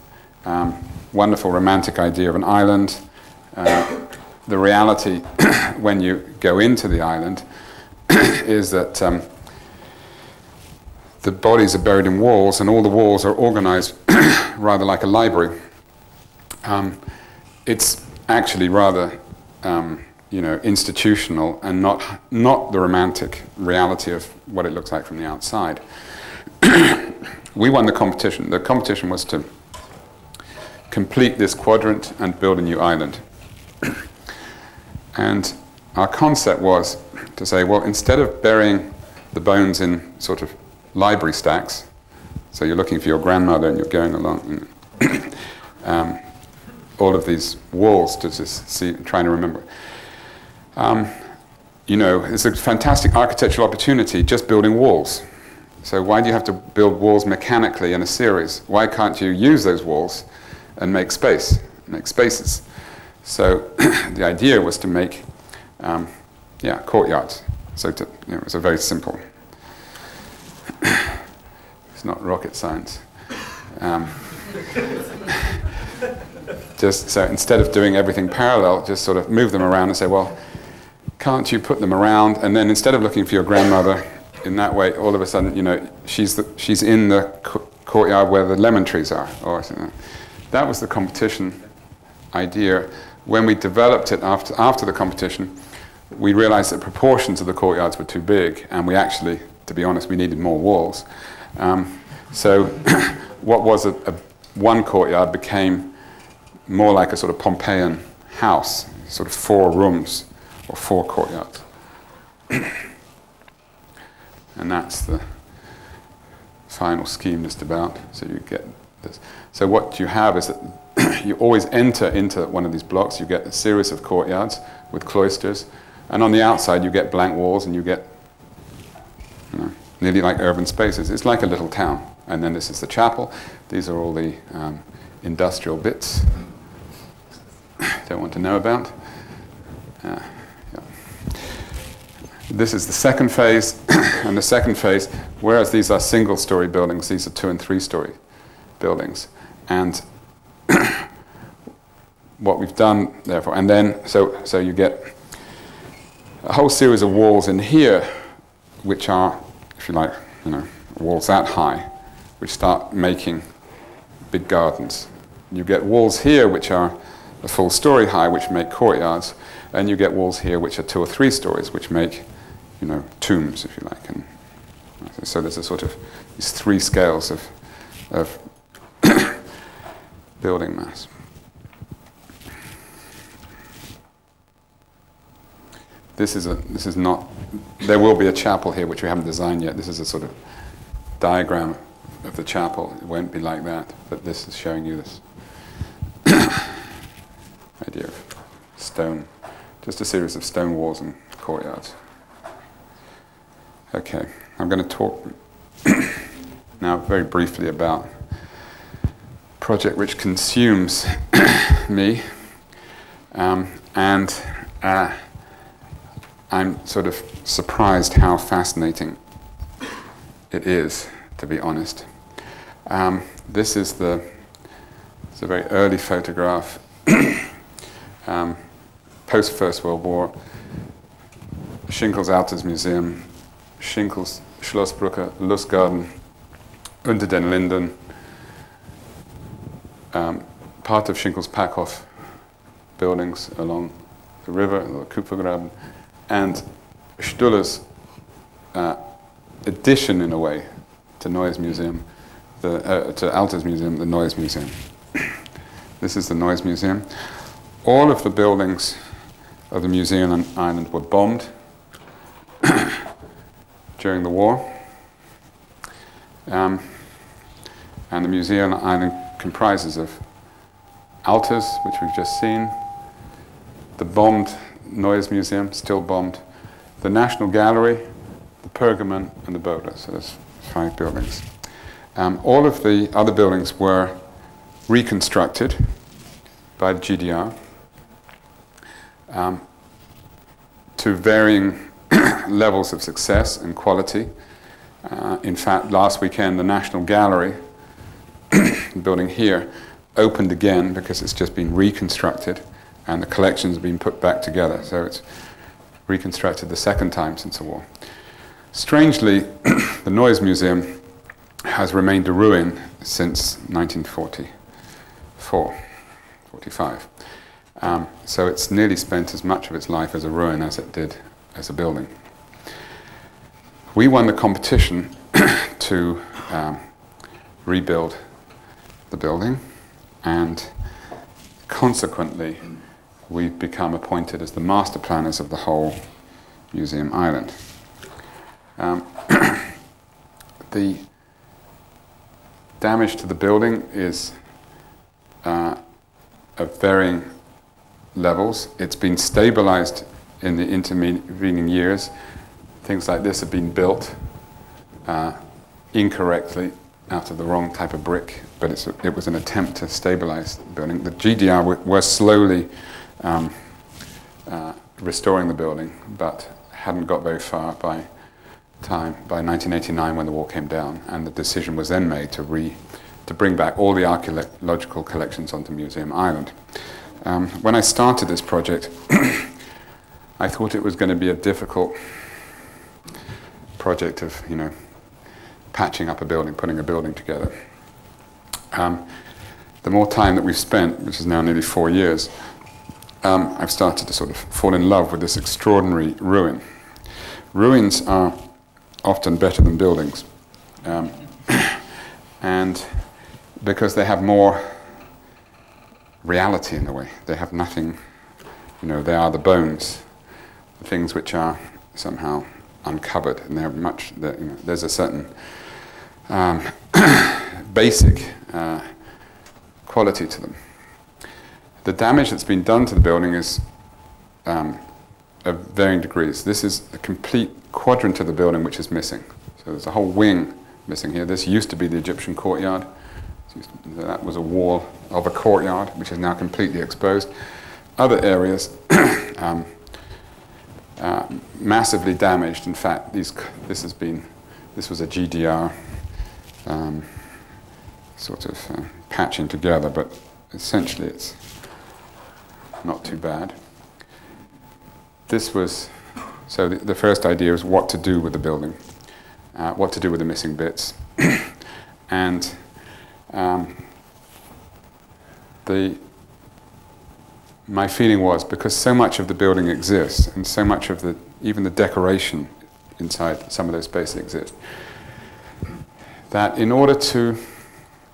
Wonderful romantic idea of an island. The reality when you go into the island is that the bodies are buried in walls, and all the walls are organized rather like a library. It's actually rather you know, institutional and not the romantic reality of what it looks like from the outside. We won the competition. The competition was to complete this quadrant and build a new island. And our concept was to say, well, instead of burying the bones in sort of library stacks, so you're looking for your grandmother and you're going along, all of these walls to just see, trying to remember. You know, it's a fantastic architectural opportunity just building walls. So why do you have to build walls mechanically in a series? Why can't you use those walls and make space, make spaces? So the idea was to make, courtyards. So to, you know, it's a very simple. It's not rocket science. Just so instead of doing everything parallel, just sort of move them around and say, well, can't you put them around, and then instead of looking for your grandmother in that way, all of a sudden, you know, she's in the courtyard where the lemon trees are, or something. That was the competition idea. When we developed it after the competition, we realized that proportions of the courtyards were too big, and we actually, to be honest, we needed more walls. So what was one courtyard became more like a sort of Pompeian house, sort of 4 rooms or 4 courtyards. And that's the final scheme just about. So you get this. So what you have is that you always enter into one of these blocks, you get a series of courtyards with cloisters, and on the outside you get blank walls, and you get, you know, nearly like urban spaces. It's like a little town. And then this is the chapel. These are all the industrial bits don't want to know about. Yeah. This is the second phase, and the second phase, whereas these are single-story buildings, these are 2- and 3-story buildings. And what we've done, therefore, and then, so you get a whole series of walls in here, which are, if you like, you know, walls that high, which start making big gardens. You get walls here, which are a full story high, which make courtyards, and you get walls here, which are 2 or 3 stories, which make, you know, tombs, if you like. And so there's a sort of these 3 scales of building mass. This is not. There will be a chapel here, which we haven't designed yet. This is a sort of diagram of the chapel. It won't be like that, but this is showing you this idea of stone, just a series of stone walls and courtyards. Okay, I'm going to talk now very briefly about a project which consumes me, and I'm sort of surprised how fascinating it is, to be honest. This is it's a very early photograph, post First World War. Schinkel's Altes Museum, Schinkel's Schlossbrücke, Lustgarten, Unter den Linden, part of Schinkel's Packhof buildings along the river, the Kupfergraben, and Stuller's addition, in a way, to Neues Museum, to Altes Museum, the Neues Museum. This is the Neues Museum. All of the buildings of the museum on island were bombed during the war. And the museum on island comprises of Altes, which we've just seen, the bombed Neues Museum, still bombed, the National Gallery, the Pergamon, and the Bode. So there's 5 buildings. All of the other buildings were reconstructed by the GDR to varying levels of success and quality. In fact, last weekend, the National Gallery, building here, opened again because it's just been reconstructed and the collections have been put back together. So it's reconstructed the 2nd time since the war. Strangely, the Neues Museum has remained a ruin since 1944, 45. So it's nearly spent as much of its life as a ruin as it did as a building. We won the competition to rebuild the building, and consequently we've become appointed as the master planners of the whole museum island. The damage to the building is of varying levels. It's been stabilized in the intervening years. Things like this have been built incorrectly out of the wrong type of brick, but it was an attempt to stabilize the building. The GDR were slowly restoring the building, but hadn't got very far by 1989 when the wall came down, and the decision was then made to bring back all the archaeological collections onto Museum Island. When I started this project, I thought it was going to be a difficult project of, patching up a building, putting a building together. The more time that we've spent, which is now nearly 4 years, I've started to sort of fall in love with this extraordinary ruin. Ruins are often better than buildings, and because they have more reality in a way. They have nothing, they are the bones, the things which are somehow uncovered, and they're there's a certain basic quality to them. The damage that's been done to the building is of varying degrees. This is a complete quadrant of the building which is missing. So there's a whole wing missing here. This used to be the Egyptian courtyard. That was a wall of a courtyard which is now completely exposed. Other areas massively damaged. In fact, this was a GDR sort of patching together, but essentially it's not too bad. So the first idea is what to do with the building, what to do with the missing bits, and my feeling was, because so much of the building exists, and so much of even the decoration inside some of those spaces exists, that in order to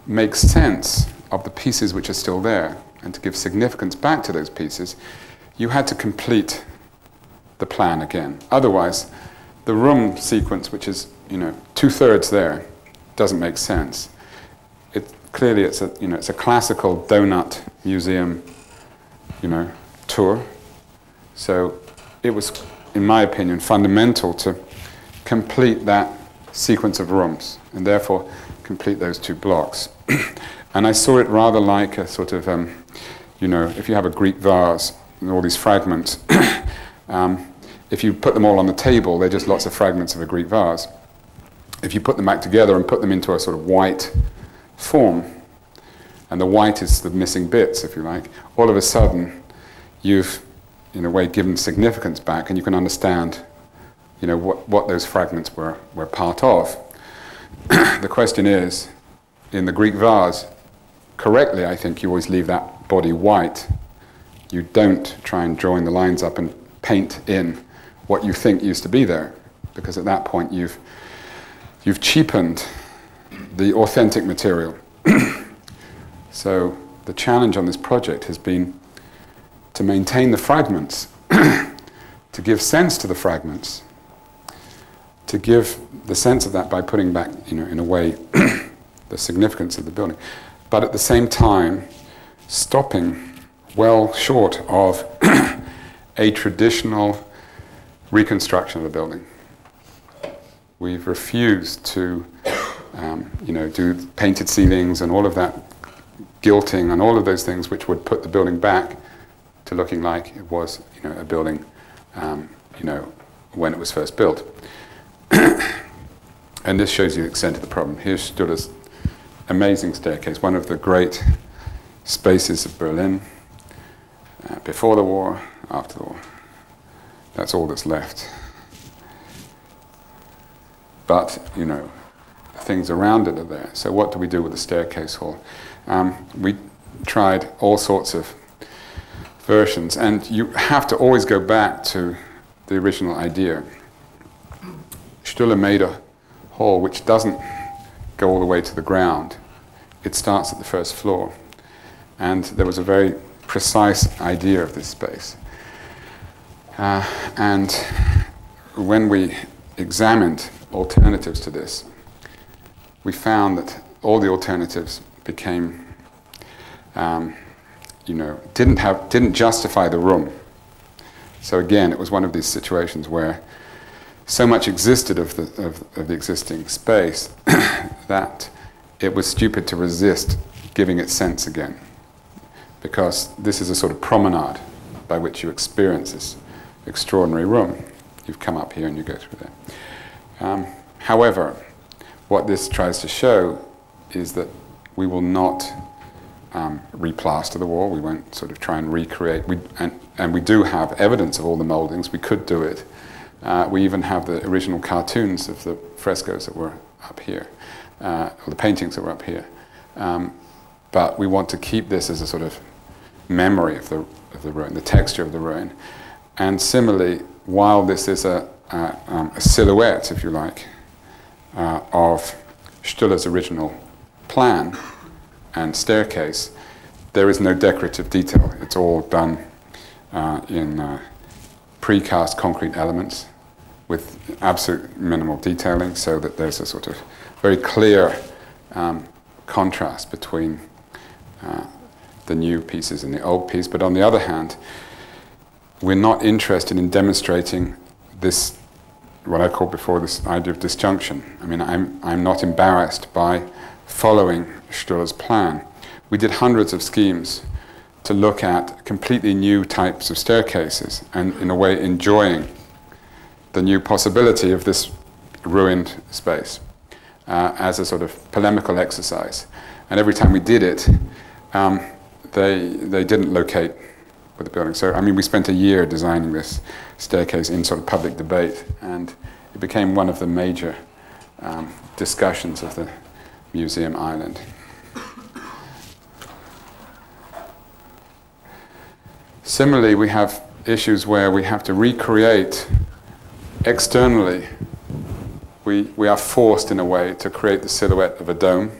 make sense of the pieces which are still there, and to give significance back to those pieces, you had to complete the plan again. Otherwise, the room sequence, which is 2/3 there, doesn't make sense. Clearly, it's a classical donut museum, tour. So it was, in my opinion, fundamental to complete that sequence of rooms, and therefore complete those 2 blocks. And I saw it rather like a sort of, if you have a Greek vase and all these fragments, if you put them all on the table, they're just lots of fragments of a Greek vase. If you put them back together and put them into a sort of white form, and the white is the missing bits, if you like, all of a sudden you've, in a way, given significance back, and you can understand, what those fragments were part of. The question is, in the Greek vase, correctly, I think you always leave that body white. You don't try and join the lines up and paint in what you think used to be there, because at that point you've cheapened the authentic material. So the challenge on this project has been to maintain the fragments, to give sense to the fragments, to give the sense of that by putting back, in a way, the significance of the building, but at the same time stopping well short of a traditional reconstruction of the building. We've refused to do painted ceilings and all of that gilting and all of those things which would put the building back to looking like it was, a building, when it was first built. And this shows you the extent of the problem. Here's Stüller's amazing staircase, one of the great spaces of Berlin, before the war, after the war. That's all that's left. But, things around it are there. So what do we do with the staircase hall? We tried all sorts of versions, and you have to always go back to the original idea. Stüller made a hall which doesn't go all the way to the ground. It starts at the first floor. And there was a very precise idea of this space. And when we examined alternatives to this, we found that all the alternatives became, didn't justify the room. So again, it was one of these situations where so much existed of the existing space that it was stupid to resist giving it sense again, because this is a sort of promenade by which you experience this extraordinary room. You've come up here and you go through there. However, what this tries to show is that we will not replaster the wall. We won't sort of try and recreate. And we do have evidence of all the mouldings. We could do it. We even have the original cartoons of the frescoes that were up here, or the paintings that were up here. But we want to keep this as a sort of memory of the ruin, the texture of the ruin. And similarly, while this is a silhouette, if you like, of Stüller's original plan and staircase, there is no decorative detail. It's all done in precast concrete elements with absolute minimal detailing, so that there's a sort of very clear contrast between the new pieces and the old piece. But on the other hand, we're not interested in demonstrating this, what I called before, this idea of disjunction. I mean, I'm not embarrassed by following Stüller's plan. We did hundreds of schemes to look at completely new types of staircases and, in a way, enjoying the new possibility of this ruined space as a sort of polemical exercise. And every time we did it, they didn't locate with the building. So, I mean, we spent a year designing this staircase in sort of public debate, and it became one of the major discussions of the museum island. Similarly, we have issues where we have to recreate externally. We are forced, in a way, to create the silhouette of a dome.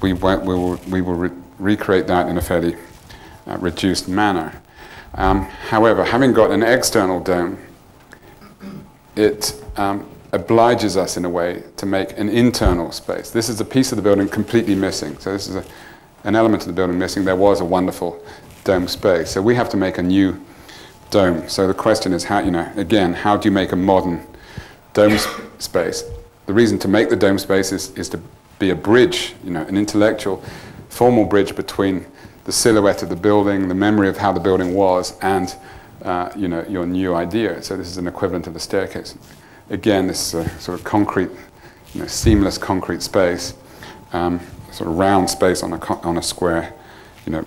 We will recreate that in a fairly reduced manner. However, having got an external dome, it obliges us, in a way, to make an internal space. This is a piece of the building completely missing. So this is an element of the building missing. There was a wonderful dome space. So we have to make a new dome. So the question is, how, again, how do you make a modern dome space? The reason to make the dome space is to be a bridge, an intellectual, formal bridge between the silhouette of the building, the memory of how the building was, and your new idea. So this is an equivalent of the staircase. Again, this is a sort of concrete, seamless concrete space, sort of round space on a square,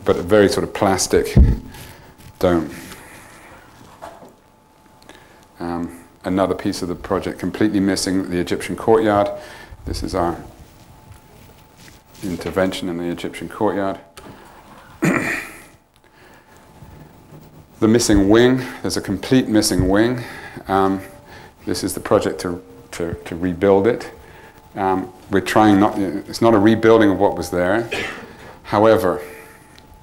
but a very sort of plastic dome. Another piece of the project completely missing, the Egyptian courtyard. This is our intervention in the Egyptian courtyard. The missing wing, there's a complete missing wing. This is the project to rebuild it. We're trying it's not a rebuilding of what was there. However,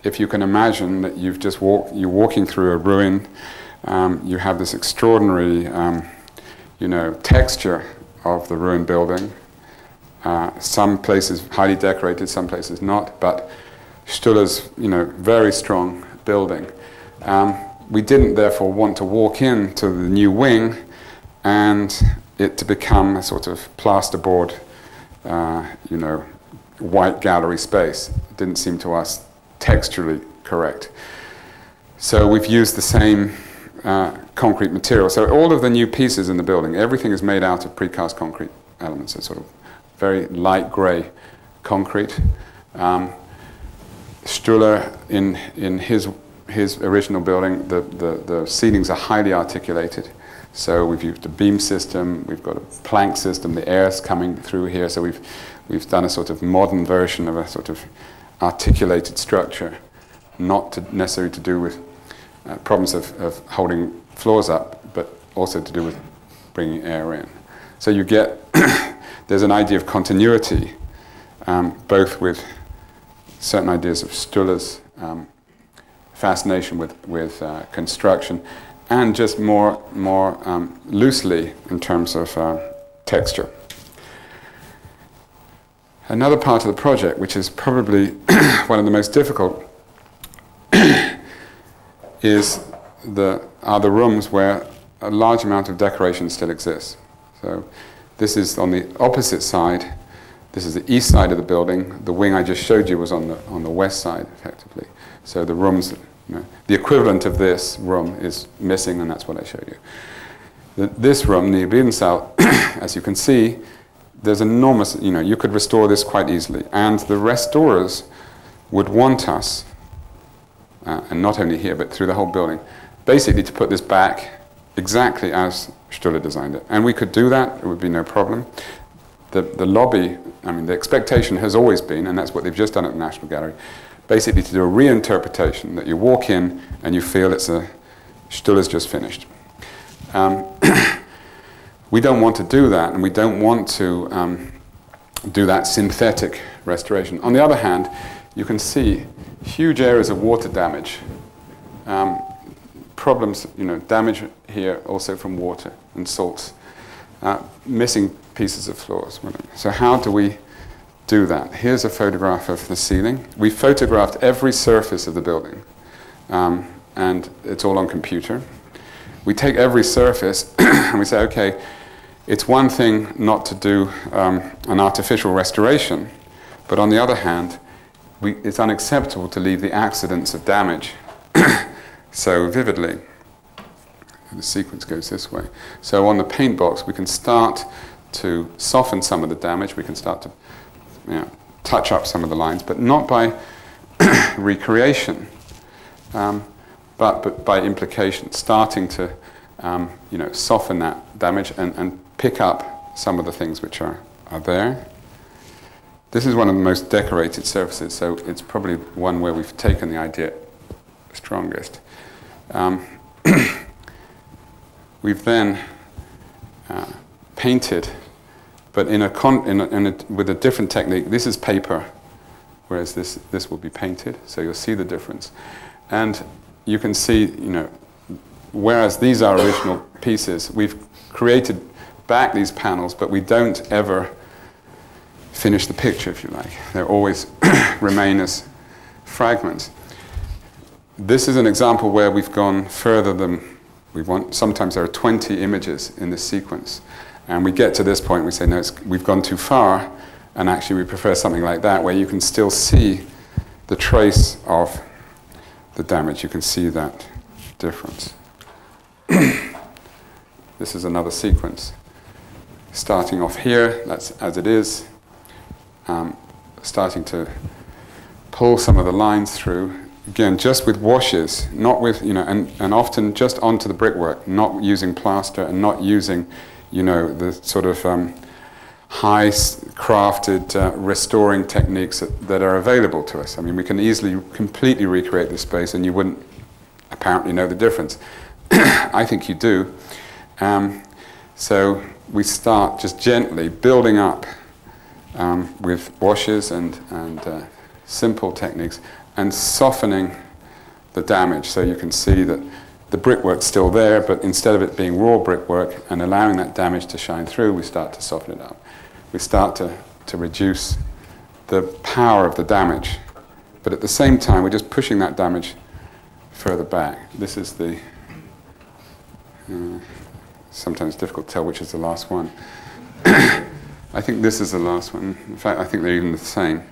if you can imagine that you're walking through a ruin, you have this extraordinary, texture of the ruined building. Some places highly decorated, some places not, but Stüller's, very strong building. We didn't therefore want to walk into the new wing and it to become a sort of plasterboard, white gallery space. It didn't seem to us texturally correct. So we've used the same concrete material. So all of the new pieces in the building, everything is made out of precast concrete elements. It's sort of very light grey concrete. Stüller, in his original building, the ceilings are highly articulated. So we've used a beam system, we've got a plank system, the air's coming through here, so we've done a sort of modern version of a sort of articulated structure, not necessarily to do with problems of holding floors up, but also to do with bringing air in. So you get, there's an idea of continuity, both with certain ideas of Stüller's fascination with construction, and just more loosely in terms of texture. Another part of the project, which is probably one of the most difficult, are the rooms where a large amount of decoration still exists. So this is on the opposite side. This is the east side of the building. The wing I just showed you was on the west side, effectively. So the rooms, the equivalent of this room is missing, and that's what I showed you. This room, the Biedensaal, as you can see, there's enormous, you could restore this quite easily. And the restorers would want us, and not only here, but through the whole building, basically to put this back exactly as Stuller designed it. And we could do that, it would be no problem. The lobby, I mean, the expectation has always been, and that's what they've just done at the National Gallery, basically to do a reinterpretation, that you walk in and you feel it's Stuller's just finished. We don't want to do that, and we don't want to do that synthetic restoration. On the other hand, you can see huge areas of water damage, problems, damage here also from water and salts, missing pieces of floors. So how do we do that? Here's a photograph of the ceiling. We photographed every surface of the building, and it's all on computer. We take every surface and we say, okay, it's one thing not to do an artificial restoration, but on the other hand, it's unacceptable to leave the accidents of damage so vividly. The sequence goes this way. So on the paint box, we can start to soften some of the damage. We can start to touch up some of the lines, but not by recreation, but by implication, starting to soften that damage and pick up some of the things which are there. This is one of the most decorated surfaces, so it's probably one where we've taken the idea strongest. We've then painted, but with a different technique. This is paper, whereas this will be painted, so you'll see the difference. And you can see, whereas these are original pieces, we've created back these panels, but we don't ever finish the picture, if you like. They always remain as fragments. This is an example where we've gone further than we want. Sometimes there are 20 images in this sequence, and we get to this point, we say, no, we've gone too far, and actually we prefer something like that, where you can still see the trace of the damage. You can see that difference. This is another sequence. Starting off here, that's as it is, starting to pull some of the lines through, again, just with washes, not with, and often just onto the brickwork, not using plaster and not using, the sort of high crafted restoring techniques that are available to us. I mean, we can easily completely recreate this space and you wouldn't apparently know the difference. I think you do. So we start just gently building up with washes and simple techniques, and softening the damage, so you can see that the brickwork's still there, but instead of it being raw brickwork and allowing that damage to shine through, we start to soften it up. We start to reduce the power of the damage, but at the same time we're just pushing that damage further back. This is the sometimes difficult to tell which is the last one. I think this is the last one. In fact, I think they're even the same.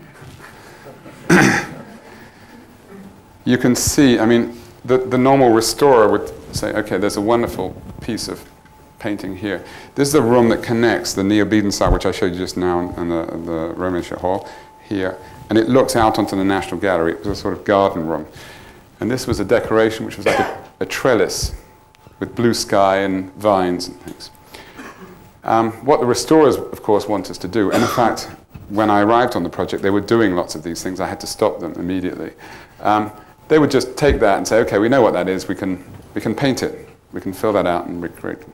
You can see, I mean, the normal restorer would say, okay, there's a wonderful piece of painting here. This is the room that connects the Neo-Bedenstyle, which I showed you just now, and the Romanische Hall here, and it looks out onto the National Gallery. It was a sort of garden room. And this was a decoration which was like a trellis with blue sky and vines and things. What the restorers, of course, want us to do, and in fact, when I arrived on the project, they were doing lots of these things. I had to stop them immediately. They would just take that and say, okay, we know what that is, we can paint it. We can fill that out and recreate it.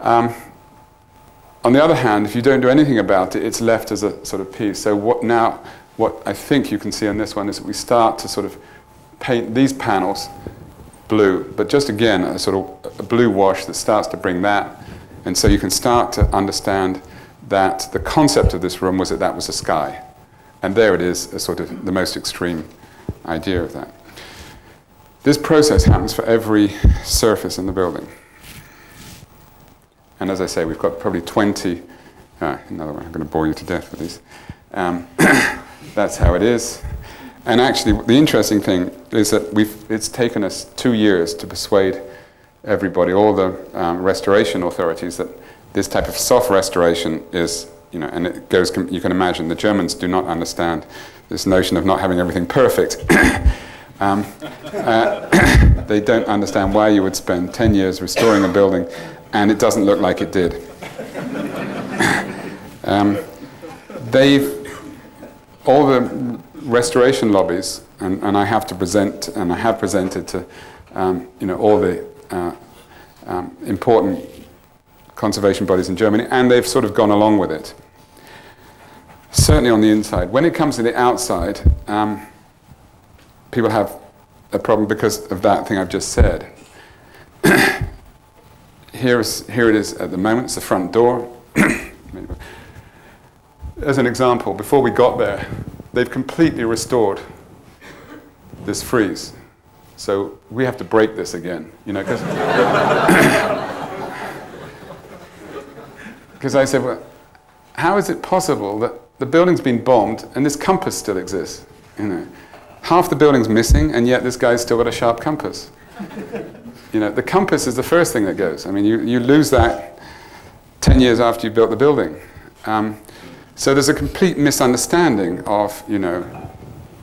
On the other hand, if you don't do anything about it, it's left as a sort of piece. So what I think you can see on this one is that we start to sort of paint these panels blue, but just again, a sort of a blue wash that starts to bring that. And so you can start to understand that the concept of this room was that was a sky. And there it is, a sort of the most extreme idea of that. This process happens for every surface in the building. And as I say, we've got probably 20, another one, I'm going to bore you to death with these. That's how it is. And actually, the interesting thing is that it's taken us 2 years to persuade everybody, all the restoration authorities, that this type of soft restoration is, and it goes, you can imagine, the Germans do not understand this notion of not having everything perfect. They don't understand why you would spend 10 years restoring a building and it doesn't look like it did. All the restoration lobbies, and I have to present, and I have presented to all the important conservation bodies in Germany, and they've sort of gone along with it. Certainly on the inside. When it comes to the outside, people have a problem because of that thing I've just said. Here it is at the moment, it's the front door. As an example, before we got there, they've completely restored this frieze. So we have to break this again, because I said, well, how is it possible that the building's been bombed and this compass still exists? Half the building's missing, and yet this guy's still got a sharp compass. The compass is the first thing that goes. I mean, you lose that 10 years after you built the building. So there's a complete misunderstanding of,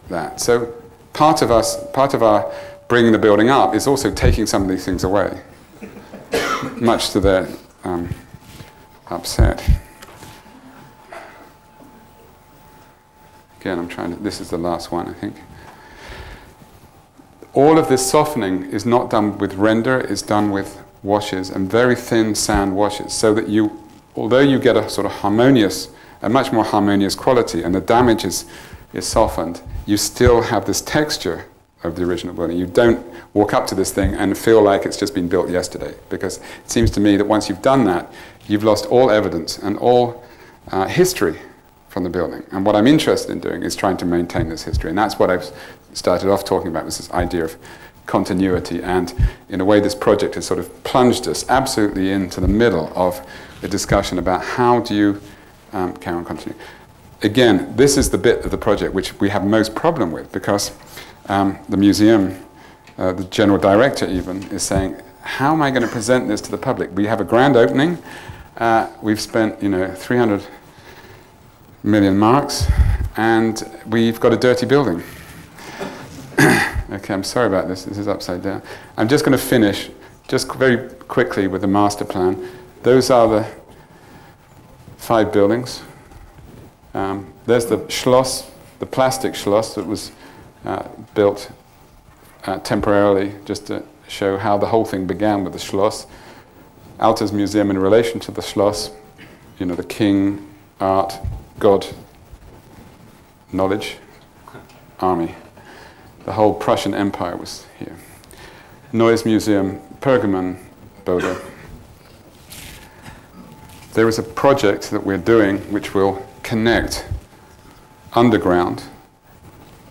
that. So part of our bringing the building up is also taking some of these things away, much to their upset. Again, this is the last one, I think. All of this softening is not done with render, it's done with washes, and very thin sand washes, so that although you get a sort of a much more harmonious quality, and the damage is softened, you still have this texture of the original building. You don't walk up to this thing and feel like it's just been built yesterday, because it seems to me that once you've done that, you've lost all evidence and all history from the building. And what I'm interested in doing is trying to maintain this history, and that's what I've started off talking about, was this idea of continuity, and in a way this project has sort of plunged us absolutely into the middle of the discussion about how do you carry on continuing. Again, this is the bit of the project which we have most problem with, because the museum, the general director even, is saying, how am I going to present this to the public? We have a grand opening, we've spent 300 million marks, and we've got a dirty building. Okay, I'm sorry about this is upside down. I'm just going to finish just very quickly with the master plan. Those are the 5 buildings. There's the Schloss, the plastic Schloss that was built temporarily just to show how the whole thing began with the Schloss. Altes Museum in relation to the Schloss, the king, art, God, knowledge, army. The whole Prussian Empire was here. Neues Museum, Pergamon, Bode. There is a project that we're doing which will connect underground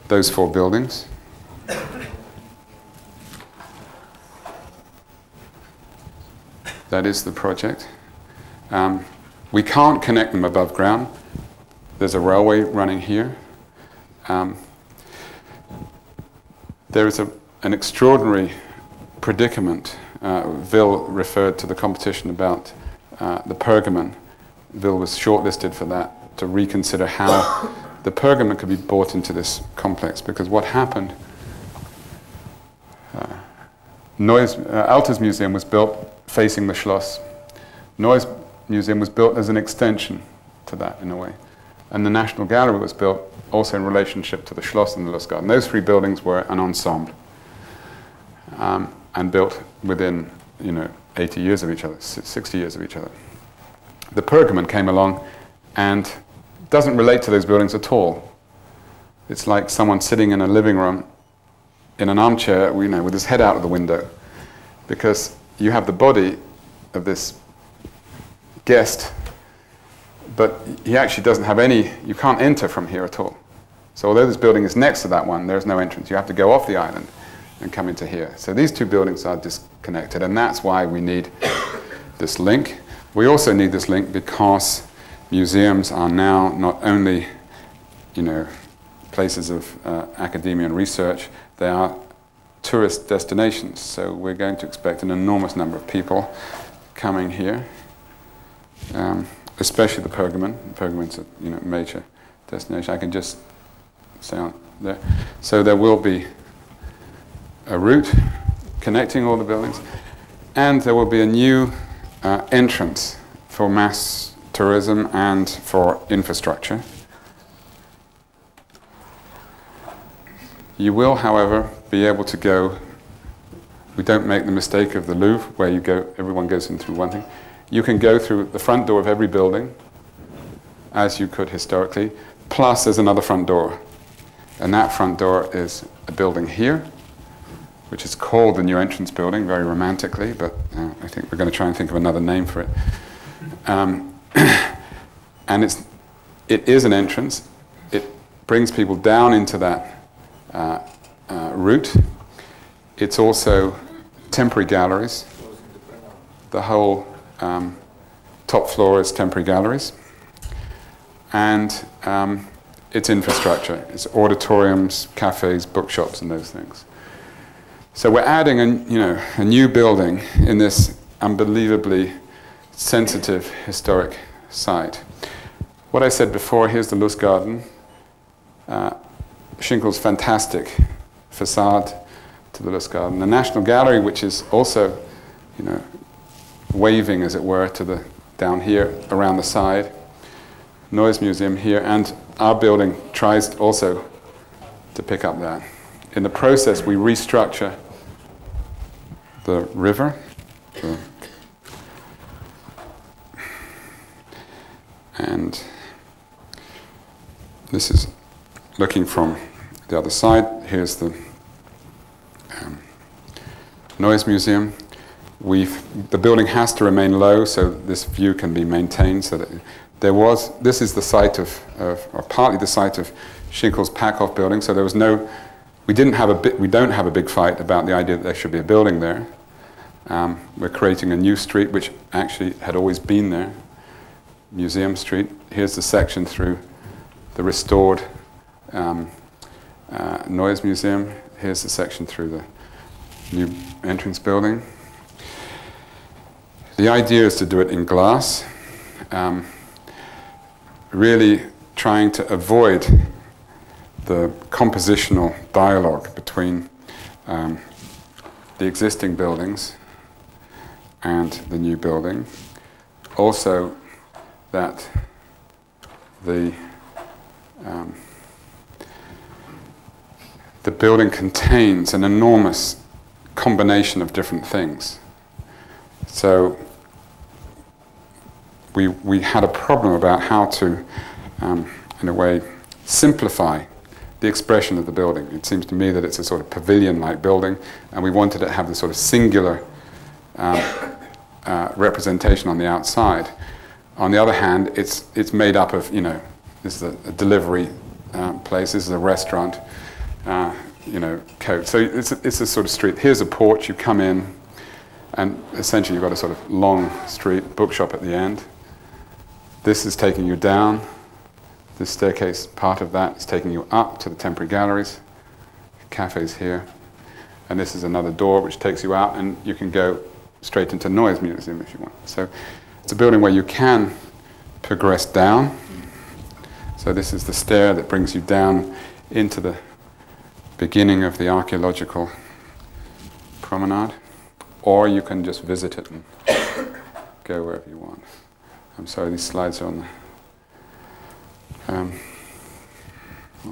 those 4 buildings. That is the project. We can't connect them above ground. There's a railway running here. There is an extraordinary predicament. Will referred to the competition about the Pergamon. Will was shortlisted for that, to reconsider how the Pergamon could be brought into this complex, because what happened, Altes Museum was built facing the Schloss. Neues Museum was built as an extension to that, in a way. And the National Gallery was built also in relationship to the Schloss and the Lustgarten. Those 3 buildings were an ensemble, and built within 80 years of each other, 60 years of each other. The Pergamon came along and doesn't relate to those buildings at all. It's like someone sitting in a living room in an armchair, with his head out of the window, because you have the body of this guest, but he actually doesn't have you can't enter from here at all. So although this building is next to that one, there's no entrance. You have to go off the island and come into here. So these 2 buildings are disconnected, and that's why we need this link. We also need this link because museums are now not only, places of academia and research, they are tourist destinations. So we're going to expect an enormous number of people coming here, especially the Pergamon. Pergamon's a major destination. I can just stay on there. So there will be a route connecting all the buildings, and there will be a new entrance for mass tourism and for infrastructure. You will, however, be able to go. We don't make the mistake of the Louvre, where you go, everyone goes in through one thing. You can go through the front door of every building, as you could historically, plus there's another front door. And that front door is a building here, which is called the New Entrance Building, very romantically, but I think we're going to try and think of another name for it. And it is an entrance. It brings people down into that route. It's also temporary galleries. The whole top floor is temporary galleries. And it's infrastructure. It's auditoriums, cafes, bookshops, and those things. So we're adding a new building in this unbelievably sensitive historic site. What I said before, here's the Lustgarten. Schinkel's fantastic facade to the Lustgarten. The National Gallery, which is also, waving, as it were, to the down here around the side. Noise Museum here, and our building tries also to pick up that. In the process, we restructure the river. And this is looking from the other side. Here's the Noise Museum. The building has to remain low so this view can be maintained. So that this is the site or partly the site of Schinkel's Packhoff building. So there was we don't have a big fight about the idea that there should be a building there. We're creating a new street which actually had always been there, Museum Street. Here's the section through the restored Noise Museum. Here's the section through the new entrance building. The idea is to do it in glass, really trying to avoid the compositional dialogue between the existing buildings and the new building. Also, that the building contains an enormous combination of different things. So we had a problem about how to, in a way, simplify the expression of the building. It seems to me that it's a sort of pavilion-like building, and we wanted to have this sort of singular representation on the outside. On the other hand, it's made up of, this is a delivery place, this is a restaurant, coat. So it's a sort of street. Here's a porch, you come in, and essentially you've got a sort of long street, bookshop at the end. This is taking you down. This staircase, part of that, is taking you up to the temporary galleries, cafes here. And this is another door which takes you out, and you can go straight into Noise Museum if you want. So it's a building where you can progress down. So this is the stair that brings you down into the beginning of the archaeological promenade. Or you can just visit it and go wherever you want. I'm sorry, these slides are on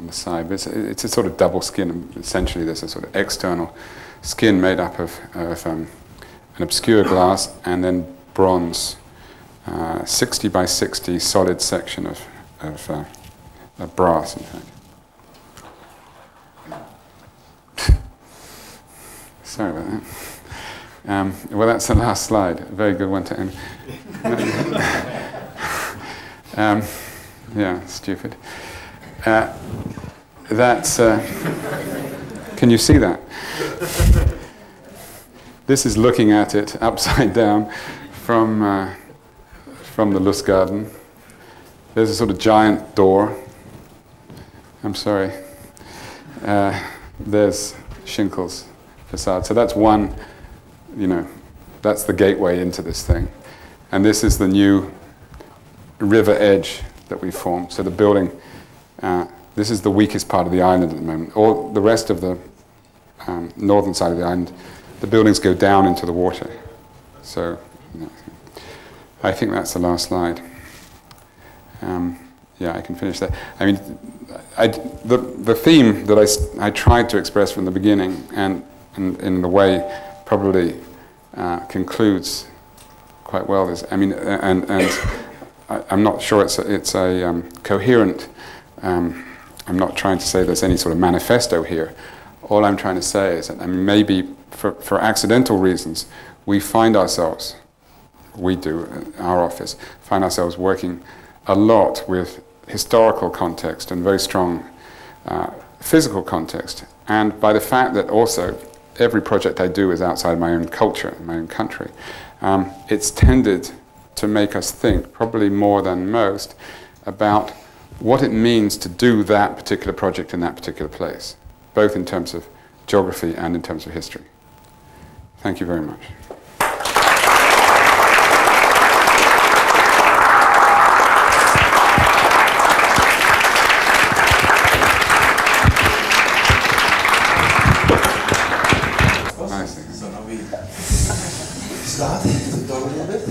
the side. But it's a sort of double skin. Essentially, there's a sort of external skin made up of an obscure glass and then bronze, 60 by 60 solid section of brass, in fact. Sorry about that. Well, that's the last slide. A very good one to end. Yeah, stupid. That's. Can you see that? This is looking at it upside down from the Lustgarten. There's a sort of giant door. I'm sorry. There's Schinkel's facade. So that's one. That's the gateway into this thing. And this is the new river edge that we formed. So the building this is the weakest part of the island at the moment. All the rest of the northern side of the island, the buildings go down into the water. So I think that's the last slide. Yeah, I can finish that. I mean, the theme that I tried to express from the beginning, and in the way probably concludes quite well. Is, I mean, and I'm not sure it's a coherent. I'm not trying to say there's any sort of manifesto here. All I'm trying to say is that, I mean, maybe for accidental reasons, we find ourselves, we do, our office, find ourselves working a lot with historical context and very strong physical context. And by the fact that also every project I do is outside my own culture, my own country, it's tended to make us think, probably more than most, about what it means to do that particular project in that particular place, both in terms of geography and in terms of history. Thank you very much. So now we start to talk a little bit.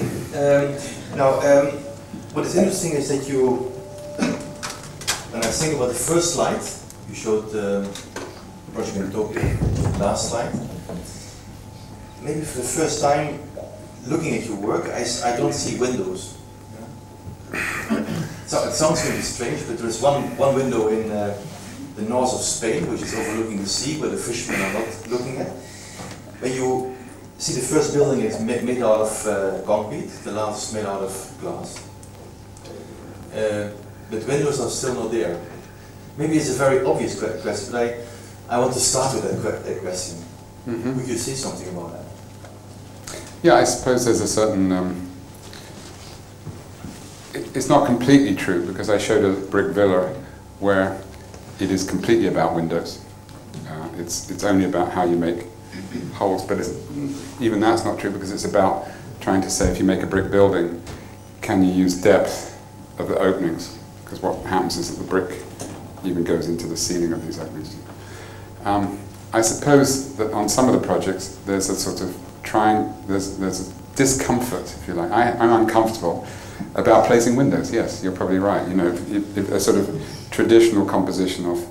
What is interesting is that you, when I think about the first slide, you showed the project in Tokyo, last slide. Maybe for the first time, looking at your work, I don't see windows. So it sounds really strange, but there is one window in the north of Spain, which is overlooking the sea, where the fishermen are not looking at. When you see the first building is made out of concrete, the last is made out of glass. But windows are still not there. Maybe it's a very obvious question, but I want to start with that question. Mm-hmm. Would you say something about that? Yeah, I suppose there's a certain... it's not completely true, because I showed a brick villa where it is completely about windows. It's only about how you make holes, but even that's not true, because it's about trying to say, if you make a brick building, can you use depth of the openings? Because what happens is that the brick even goes into the ceiling of these openings. I suppose that on some of the projects, there's a sort of there's a discomfort, if you like. I'm uncomfortable about placing windows. Yes, you're probably right. You know, a sort of traditional composition of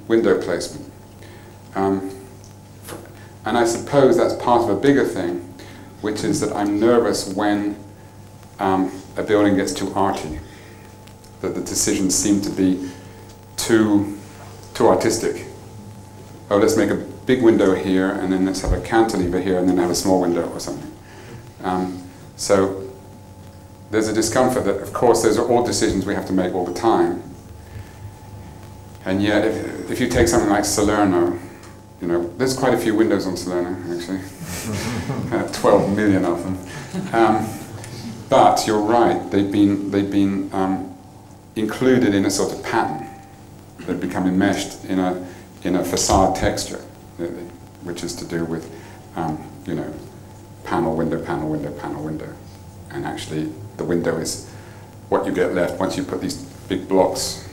window placement. And I suppose that's part of a bigger thing, which is that I'm nervous when a building gets too arty, that the decisions seem to be too artistic. Oh, let's make a big window here, and then let's have a cantilever here, and then have a small window or something. So there's a discomfort that, of course, those are all decisions we have to make all the time. And yet, if you take something like Salerno, you know, there's quite a few windows on Salerno, actually. 12 million of them. But you're right, they've been included in a sort of pattern. They've become enmeshed in a facade texture, which is to do with, you know, panel, window, panel, window, panel, window. And actually, the window is what you get left once you put these big blocks,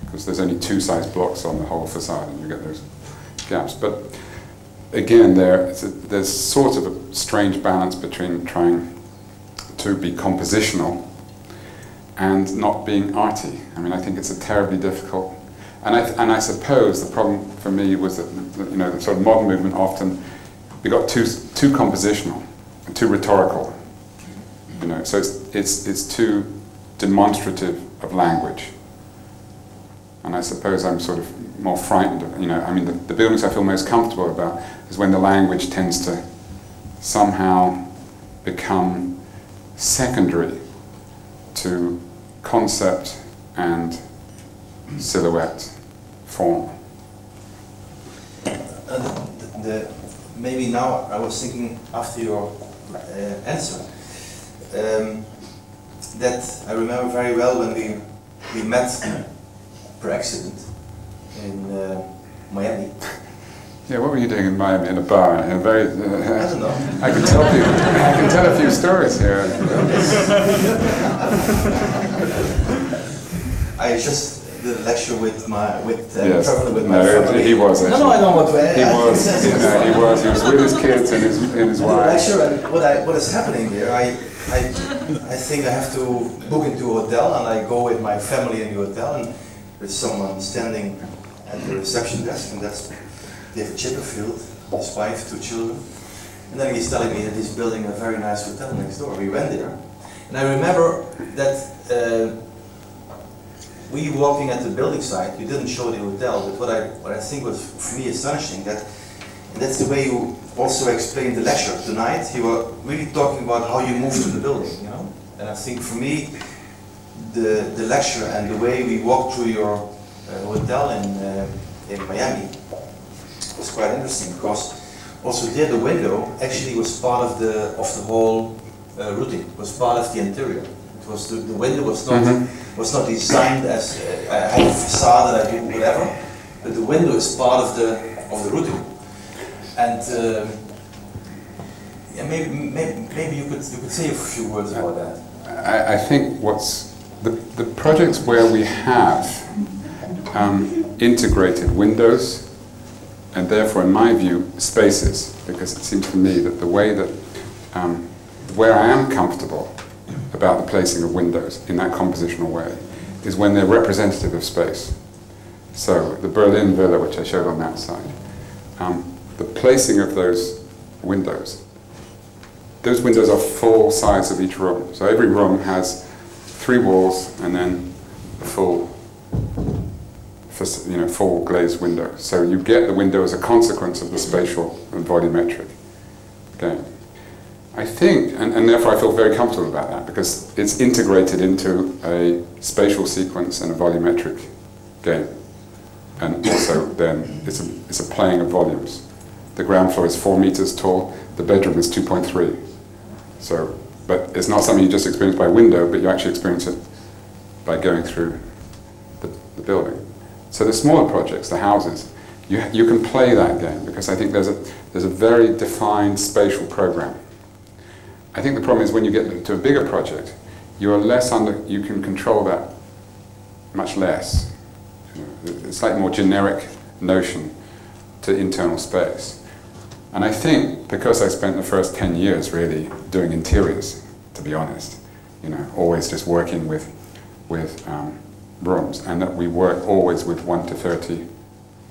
because there's only two size blocks on the whole facade, and you get those gaps. But again, there's sort of a strange balance between trying to be compositional and not being arty. I mean, I think it's a terribly difficult. And I suppose the problem for me was that, you know, the sort of modern movement often, we got too compositional, too rhetorical. You know, so it's too demonstrative of language. And I suppose I'm sort of more frightened of, you know, I mean, the buildings I feel most comfortable about is when the language tends to somehow become secondary to concept and silhouette form. Maybe now I was thinking after your answer that I remember very well when we met per accident in Miami. Yeah, what were you doing in Miami in a bar? I don't know. I can tell a few stories here. I just the lecture with yes. traveling with my family. He was actually. No, I don't want to. He was. He was with his kids and his wife. Lecture, and what is happening here? I think I have to book into a hotel, and I go with my family in the hotel, and there's someone standing at the reception desk, and that's David Chipperfield, his wife, 2 children. And then he's telling me that he's building a very nice hotel next door. We went there, and I remember that we walking at the building site. You didn't show the hotel, but what I think was for me astonishing, that's the way you also explained the lecture tonight. You were really talking about how you move to the building, you know. And I think for me, the lecture and the way we walked through your hotel in Miami was quite interesting, because also there the window actually was part of the whole routing. It was part of the interior. It was the window was not designed as I have a facade that I do whatever, but the window is part of the routing. And yeah, maybe you could say a few words about that. I think what's the projects where we have integrated windows, and therefore, in my view, spaces, because it seems to me that the way that where I am comfortable about the placing of windows in that compositional way is when they're representative of space. So the Berlin villa, which I showed on that side, the placing of those windows are full size of each room. So every room has 3 walls and then a full glazed window. So you get the window as a consequence of the spatial and volumetric game. I think, and therefore I feel very comfortable about that, because it's integrated into a spatial sequence and a volumetric game. And also then it's a playing of volumes. The ground floor is 4 meters tall, the bedroom is 2.3. So, but it's not something you just experience by window, but you actually experience it by going through the building. So the smaller projects, the houses, you can play that game, because I think there's a very defined spatial program. I think the problem is when you get to a bigger project, you can control that much less. It's like a more generic notion to internal space. And I think because I spent the first 10 years really doing interiors, to be honest, always just working with rooms, and that we work always with 1:30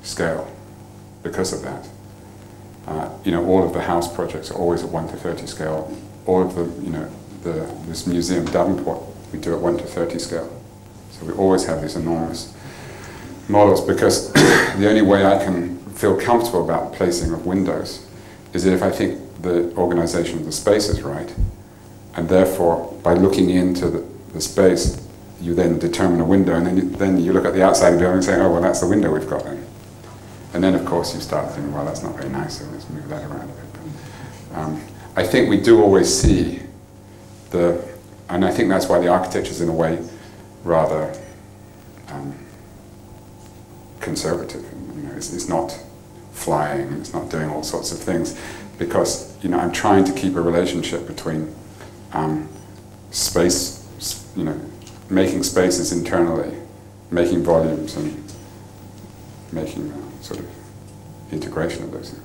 scale because of that. All of the house projects are always at 1:30 scale. All of this museum Davenport, we do at 1:30 scale. So we always have these enormous models, because the only way I can feel comfortable about the placing of windows is that if I think the organization of the space is right, and therefore by looking into the space, you then determine a window, and then you look at the outside of the building and say, oh, well, that's the window we've got then. And then, of course, you start thinking, well, that's not very nice, so let's move that around a bit. But, I think we do always see and I think that's why the architecture is in a way rather conservative. It's not flying, it's not doing all sorts of things, because I'm trying to keep a relationship between space, making spaces internally, making volumes, and making sort of integration of those things.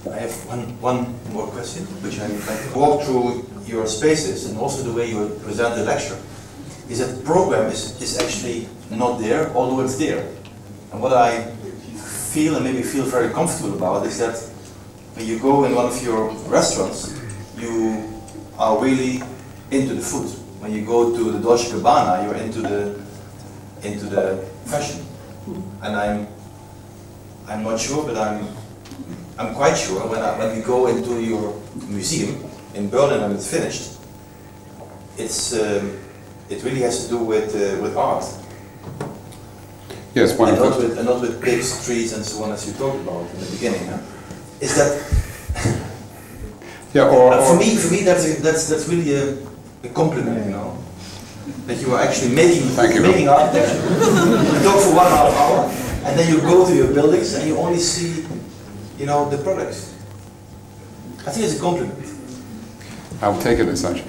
I have one more question, which I walk through your spaces and also the way you present the lecture, is that the program is actually not there, although it's there. And what I feel and maybe feel very comfortable about is that when you go in one of your restaurants, you are really into the food. When you go to the Dolce Gabbana, you're into the fashion. And I'm not sure, but I'm quite sure when we go into your museum in Berlin and it's finished, it really has to do with art. Yes, and not with pigs, trees, and so on, as you talked about in the beginning. Huh? Is that? Yeah. For me, that's really a compliment, that you are actually making architecture. You talk for 1.5 hours, and then you go to your buildings and you only see, the products. I think it's a compliment. I'll take it as such.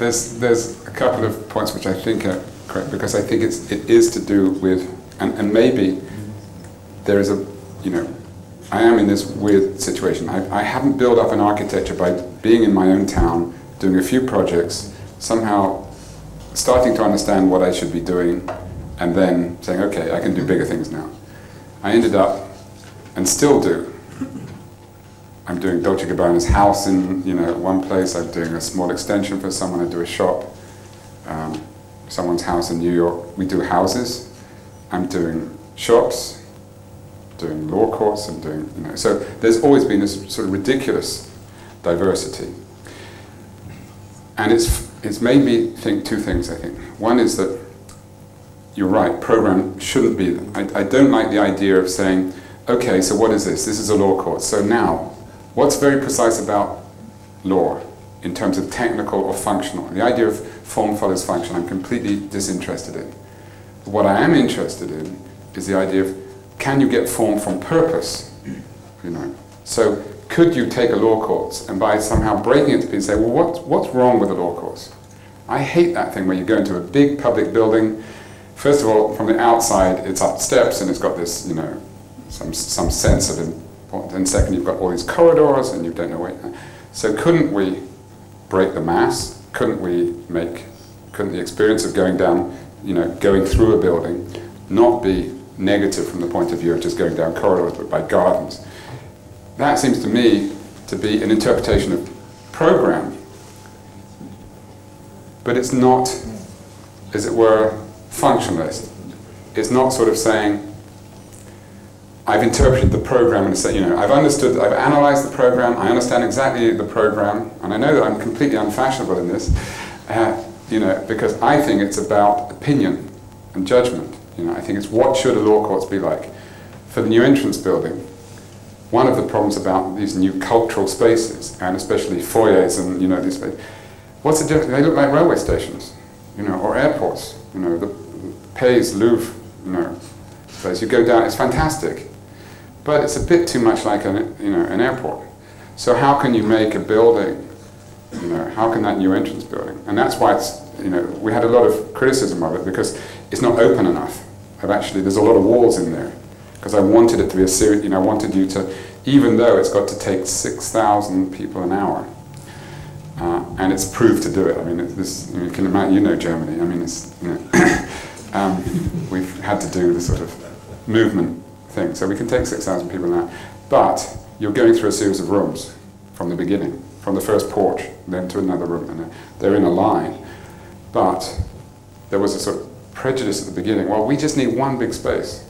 there's a couple of points which I think are correct, because I think it is to do with, and maybe there is a, I am in this weird situation. I haven't built up an architecture by being in my own town, doing a few projects, somehow starting to understand what I should be doing, and then saying, okay, I can do bigger things now. I ended up, and still do, I'm doing Dolce & Gabbana's house in one place, I'm doing a small extension for someone, I do a shop, someone's house in New York, we do houses, I'm doing shops, doing law courts, I'm doing, so there's always been this sort of ridiculous diversity. And it's made me think two things, I think. One is that you're right, program shouldn't be, I don't like the idea of saying, okay, so what is this? This is a law court, so now, what's very precise about law in terms of technical or functional? The idea of form follows function, I'm completely disinterested in. What I am interested in is the idea of, can you get form from purpose? So could you take a law course and by somehow breaking it to pieces say, well, what's wrong with a law course? I hate that thing where you go into a big public building. First of all, from the outside, it's up steps and it's got this, some sense of importance. And second, you've got all these corridors and you don't know where. So couldn't we break the mass? Couldn't the experience of going down, going through a building, not be negative from the point of view of just going down corridors, but by gardens? That seems to me to be an interpretation of program, but it's not, as it were, functionalist. It's not sort of saying, I've interpreted the program and say, I've understood, I've analyzed the program, I understand exactly the program, and I know that I'm completely unfashionable in this, because I think it's about opinion and judgment. I think it's what should a law courts be like. For the new entrance building, one of the problems about these new cultural spaces, and especially foyers and these spaces, what's the difference? They look like railway stations, or airports. The Pays Louvre, place. You go down, it's fantastic, but it's a bit too much like an airport. So how can you make a building? How can that new entrance building? And that's why it's we had a lot of criticism of it because it's not open enough. There's a lot of walls in there because I wanted it to be a series. I wanted you to, even though it's got to take 6,000 people an hour, and it's proved to do it. You can imagine, Germany. It's we've had to do the sort of movement thing, so we can take 6,000 people an hour. But you're going through a series of rooms from the beginning, from the first porch, then to another room, and they're in a line. But there was a sort of prejudice at the beginning. Well, we just need one big space.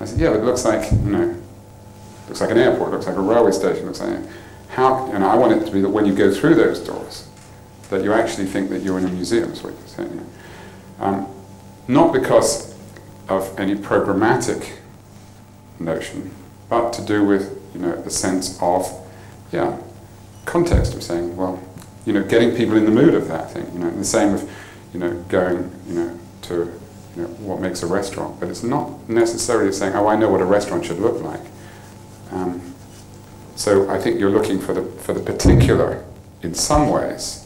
I said, yeah, but it looks like looks like an airport, looks like a railway station, looks like how. I want it to be that when you go through those doors, that you actually think that you're in a museum. Is what you're saying. Not because of any programmatic notion, but to do with the sense of context of saying, well, getting people in the mood of that thing. The same with going to what makes a restaurant, but it's not necessarily saying, oh, I know what a restaurant should look like. So I think you're looking for the particular in some ways,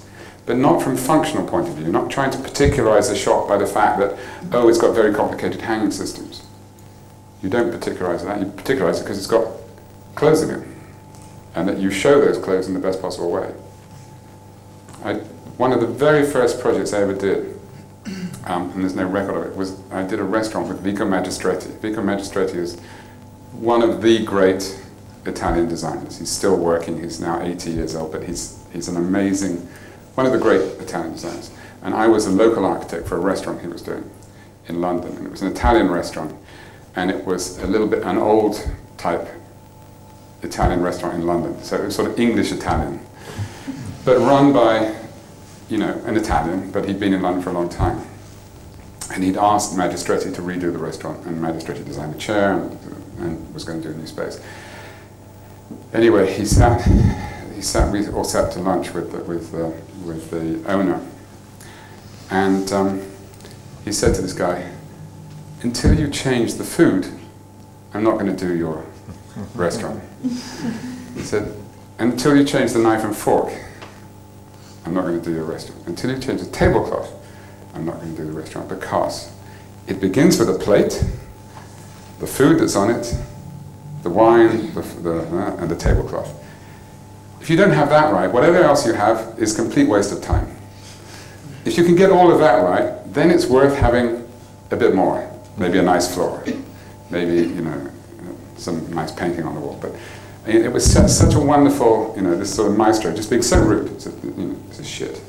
but not from a functional point of view, not trying to particularize the shop by the fact that, oh, it's got very complicated hanging systems. You don't particularize that, you particularize it because it's got clothes in it, and that you show those clothes in the best possible way. One of the very first projects I ever did, and there's no record of it, was I did a restaurant with Vico Magistretti. Vico Magistretti is one of the great Italian designers. He's still working, he's now 80 years old, but he's an amazing, one of the great Italian designers. And I was a local architect for a restaurant he was doing in London, and it was an Italian restaurant, and it was a little bit an old type Italian restaurant in London, so it was sort of English Italian, but run by an Italian, but he'd been in London for a long time. And he'd asked Magistretti to redo the restaurant, and Magistretti designed a chair and was going to do a new space. Anyway, we all sat to lunch with the owner, and he said to this guy, until you change the food, I'm not going to do your restaurant. He said, until you change the knife and fork, I'm not going to do your restaurant. Until you change the tablecloth, I'm not going to do the restaurant, because it begins with a plate, the food that's on it, the wine, and the tablecloth. If you don't have that right, whatever else you have is complete waste of time. If you can get all of that right, then it's worth having a bit more. Maybe a nice floor, maybe, you know, some nice painting on the wall. But it was such a wonderful, you know, this sort of maestro, just being so rude. It's a shit.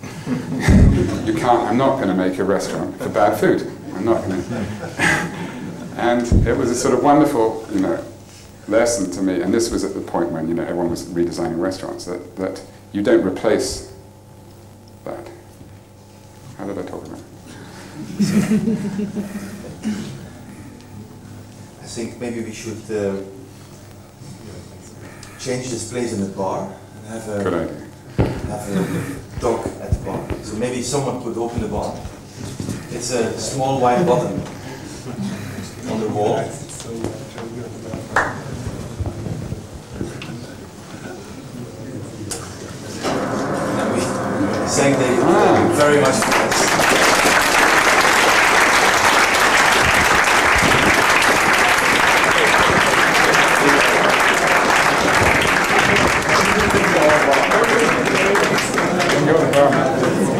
You can't, I'm not going to make a restaurant for bad food. I'm not going to. And it was a sort of wonderful, you know, lesson to me. And this was at the point when, you know, everyone was redesigning restaurants, that you don't replace that. How did I talk about it? I think maybe we should change this place in the bar and have a dog at the bar. So maybe someone could open the bar. It's a small white button on the wall. And we thank David very much for this.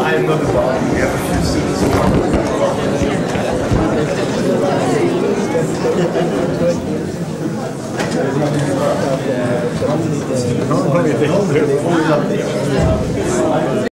I am not the boss.